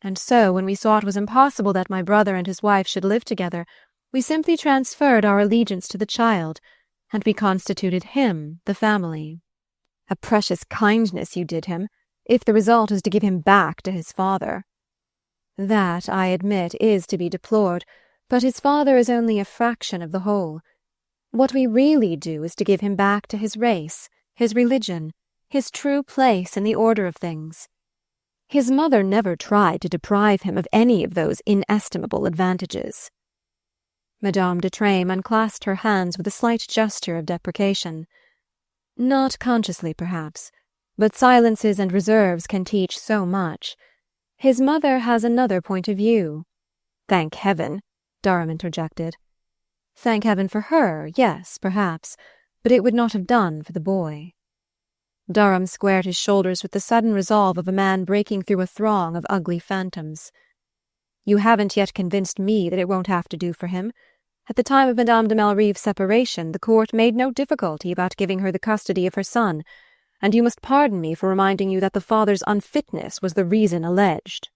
And so, when we saw it was impossible that my brother and his wife should live together, we simply transferred our allegiance to the child, and we constituted him the family." "A precious kindness you did him, if the result is to give him back to his father." "That, I admit, is to be deplored, but his father is only a fraction of the whole. What we really do is to give him back to his race, his religion, his true place in the order of things. His mother never tried to deprive him of any of those inestimable advantages." Madame de Treymes unclasped her hands with a slight gesture of deprecation. "Not consciously, perhaps, but silences and reserves can teach so much. His mother has another point of view." "Thank heaven," Durham interjected. "Thank heaven for her, yes, perhaps, but it would not have done for the boy." Durham squared his shoulders with the sudden resolve of a man breaking through a throng of ugly phantoms. "You haven't yet convinced me that it won't have to do for him. At the time of Madame de Malrive's separation, the court made no difficulty about giving her the custody of her son, and you must pardon me for reminding you that the father's unfitness was the reason alleged."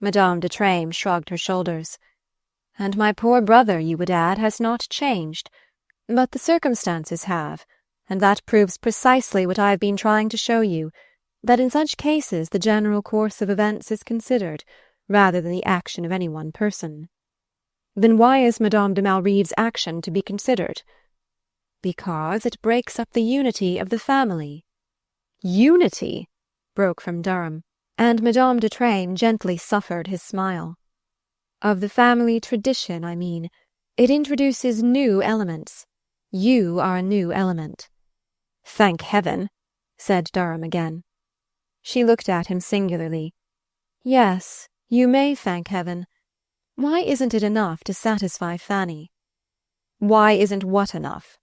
Madame de Treymes shrugged her shoulders. "And my poor brother, you would add, has not changed. But the circumstances have, and that proves precisely what I have been trying to show you, that in such cases the general course of events is considered, rather than the action of any one person." "Then why is Madame de Malrive's action to be considered?" "Because it breaks up the unity of the family." "Unity?" broke from Durham, and Madame de Treymes gently suffered his smile. "Of the family tradition, I mean. It introduces new elements. You are a new element." "Thank heaven," said Durham again. She looked at him singularly. "Yes, you may thank heaven. Why isn't it enough to satisfy Fanny?" "Why isn't what enough?"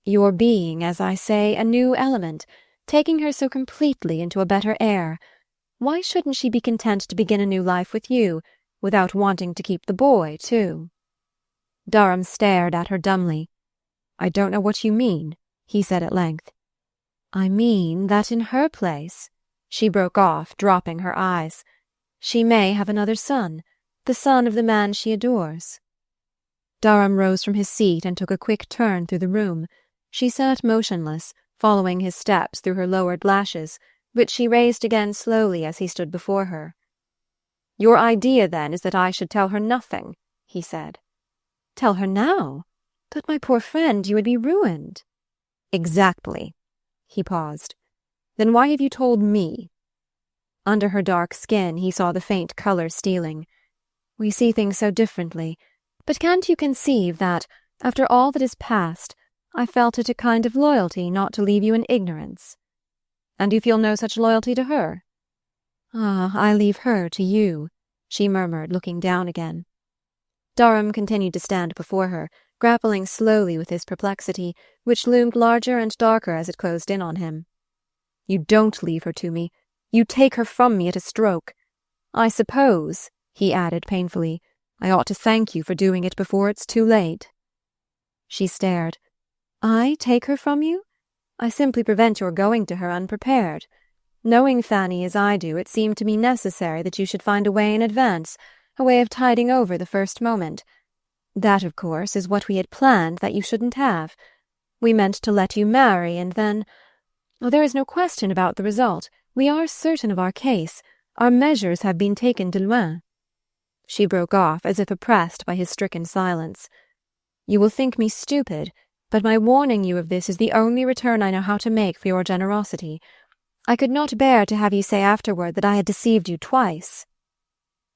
"Your being, as I say, a new element, taking her so completely into a better air. Why shouldn't she be content to begin a new life with you, without wanting to keep the boy, too?" Durham stared at her dumbly. "I don't know what you mean," he said at length. I mean that in her place," she broke off, dropping her eyes, "she may have another son, the son of the man she adores." Durham rose from his seat and took a quick turn through the room. She sat motionless, following his steps through her lowered lashes, which she raised again slowly as he stood before her. "Your idea, then, is that I should tell her nothing," he said. "Tell her now? But, my poor friend, you would be ruined." "Exactly." He paused. "Then why have you told me?" Under her dark skin he saw the faint color stealing. "We see things so differently. But can't you conceive that, after all that is past, I felt it a kind of loyalty not to leave you in ignorance?" "And you feel no such loyalty to her?" "Ah, I leave her to you," she murmured, looking down again. Durham continued to stand before her, grappling slowly with his perplexity, which loomed larger and darker as it closed in on him. "You don't leave her to me. You take her from me at a stroke. I suppose," he added painfully, "I ought to thank you for doing it before it's too late." She stared. "I take her from you? I simply prevent your going to her unprepared. Knowing Fanny as I do, it seemed to me necessary that you should find a way in advance, a way of tiding over the first moment. That, of course, is what we had planned that you shouldn't have. We meant to let you marry, and then— Oh, there is no question about the result. We are certain of our case. Our measures have been taken de loin." She broke off, as if oppressed by his stricken silence. "You will think me stupid, but my warning you of this is the only return I know how to make for your generosity. I could not bear to have you say afterward that I had deceived you twice."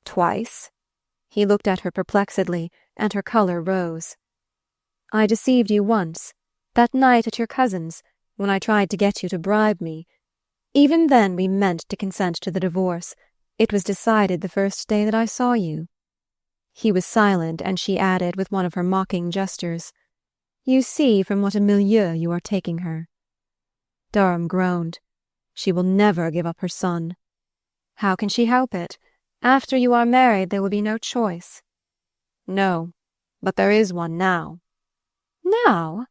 "Twice?" He looked at her perplexedly, and her color rose. "I deceived you once, that night at your cousin's, when I tried to get you to bribe me. Even then we meant to consent to the divorce. It was decided the first day that I saw you." He was silent, and she added, with one of her mocking gestures, "You see from what a milieu you are taking her." Durham groaned. "She will never give up her son." "How can she help it? After you are married there will be no choice." "No, but there is one now." "Now?"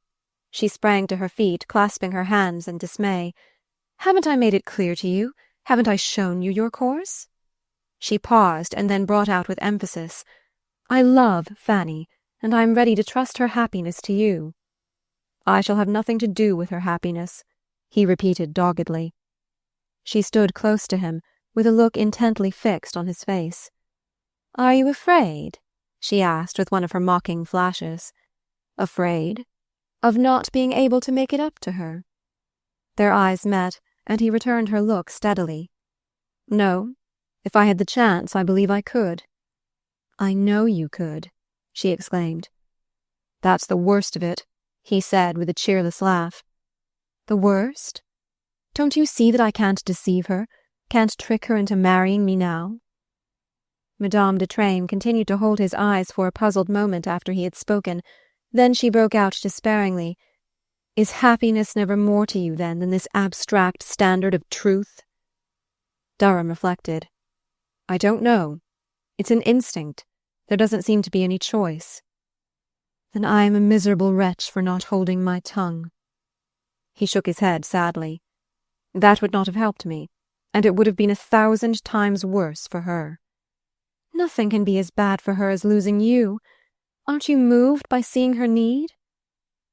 She sprang to her feet, clasping her hands in dismay. "Haven't I made it clear to you? Haven't I shown you your course?" She paused, and then brought out with emphasis, "I love Fanny, and I am ready to trust her happiness to you." "I shall have nothing to do with her happiness," he repeated doggedly. She stood close to him, with a look intently fixed on his face. "Are you afraid?" she asked with one of her mocking flashes. "Afraid? Of not being able to make it up to her?" Their eyes met, and he returned her look steadily. "No. If I had the chance, I believe I could." "I know you could," she exclaimed. "That's the worst of it," he said with a cheerless laugh. "The worst? Don't you see that I can't deceive her, can't trick her into marrying me now?" Madame de Treymes continued to hold his eyes for a puzzled moment after he had spoken. Then she broke out despairingly, "Is happiness never more to you, then, than this abstract standard of truth?" Durham reflected. "I don't know. It's an instinct. There doesn't seem to be any choice." "Then I am a miserable wretch for not holding my tongue." He shook his head sadly. "That would not have helped me, and it would have been 1,000 times worse for her." "Nothing can be as bad for her as losing you. Aren't you moved by seeing her need?"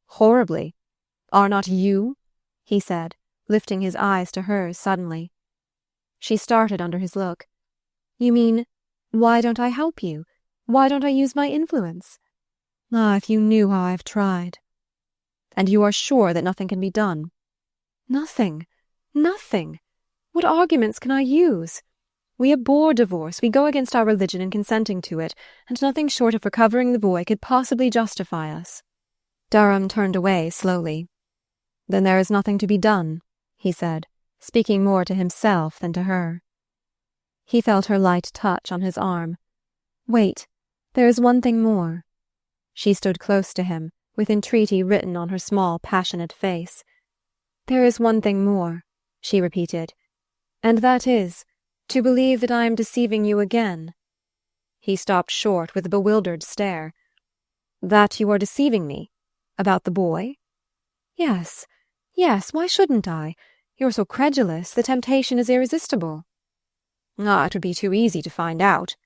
"Horribly. Are not you?" he said, lifting his eyes to hers suddenly. She started under his look. "You mean, why don't I help you? Why don't I use my influence? Ah, if you knew how I have tried." "And you are sure that nothing can be done?" "Nothing. Nothing. What arguments can I use? We abhor divorce, we go against our religion in consenting to it, and nothing short of recovering the boy could possibly justify us." Durham turned away slowly. "Then there is nothing to be done," he said, speaking more to himself than to her. He felt her light touch on his arm. "Wait, there is one thing more." She stood close to him, with entreaty written on her small, passionate face. "There is one thing more," she repeated, "and that is, to believe that I am deceiving you again." He stopped short with a bewildered stare. "That you are deceiving me? About the boy?" "Yes, Yes, why shouldn't I? You're so credulous, the temptation is irresistible. Ah, it would be too easy to find out.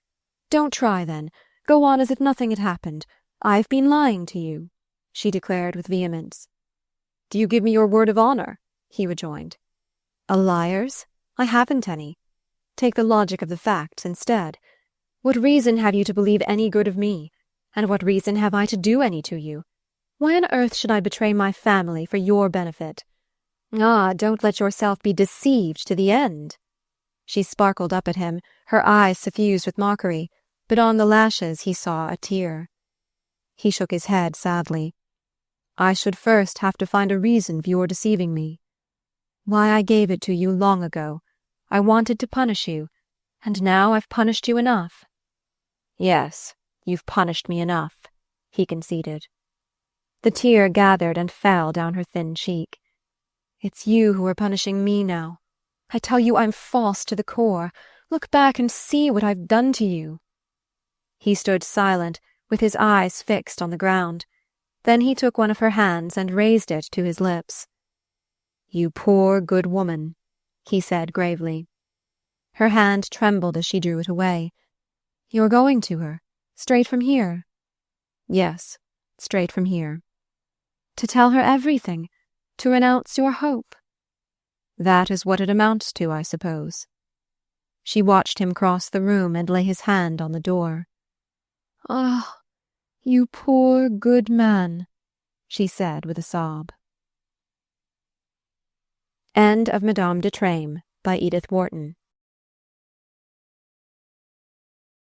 Don't try, then. Go on as if nothing had happened. I've been lying to you, she declared with vehemence. Do you give me your word of honor? He rejoined. A liar's? I haven't any. Take the logic of the facts instead. What reason have you to believe any good of me? And what reason have I to do any to you? Why on earth should I betray my family for your benefit? Ah, don't let yourself be deceived to the end. She sparkled up at him, her eyes suffused with mockery, but on the lashes he saw a tear. He shook his head sadly. I should first have to find a reason for your deceiving me. Why, I gave it to you long ago. I wanted to punish you, and now I've punished you enough. Yes, you've punished me enough, he conceded. The tear gathered and fell down her thin cheek. It's you who are punishing me now. I tell you I'm false to the core. Look back and see what I've done to you. He stood silent, with his eyes fixed on the ground. Then he took one of her hands and raised it to his lips. You poor, good woman, he said gravely. Her hand trembled as she drew it away. You're going to her, straight from here? Yes, straight from here. To tell her everything, to renounce your hope? That is what it amounts to, I suppose. She watched him cross the room and lay his hand on the door. Ah, you poor, good man, she said with a sob. End of Madame de Treymes by Edith Wharton.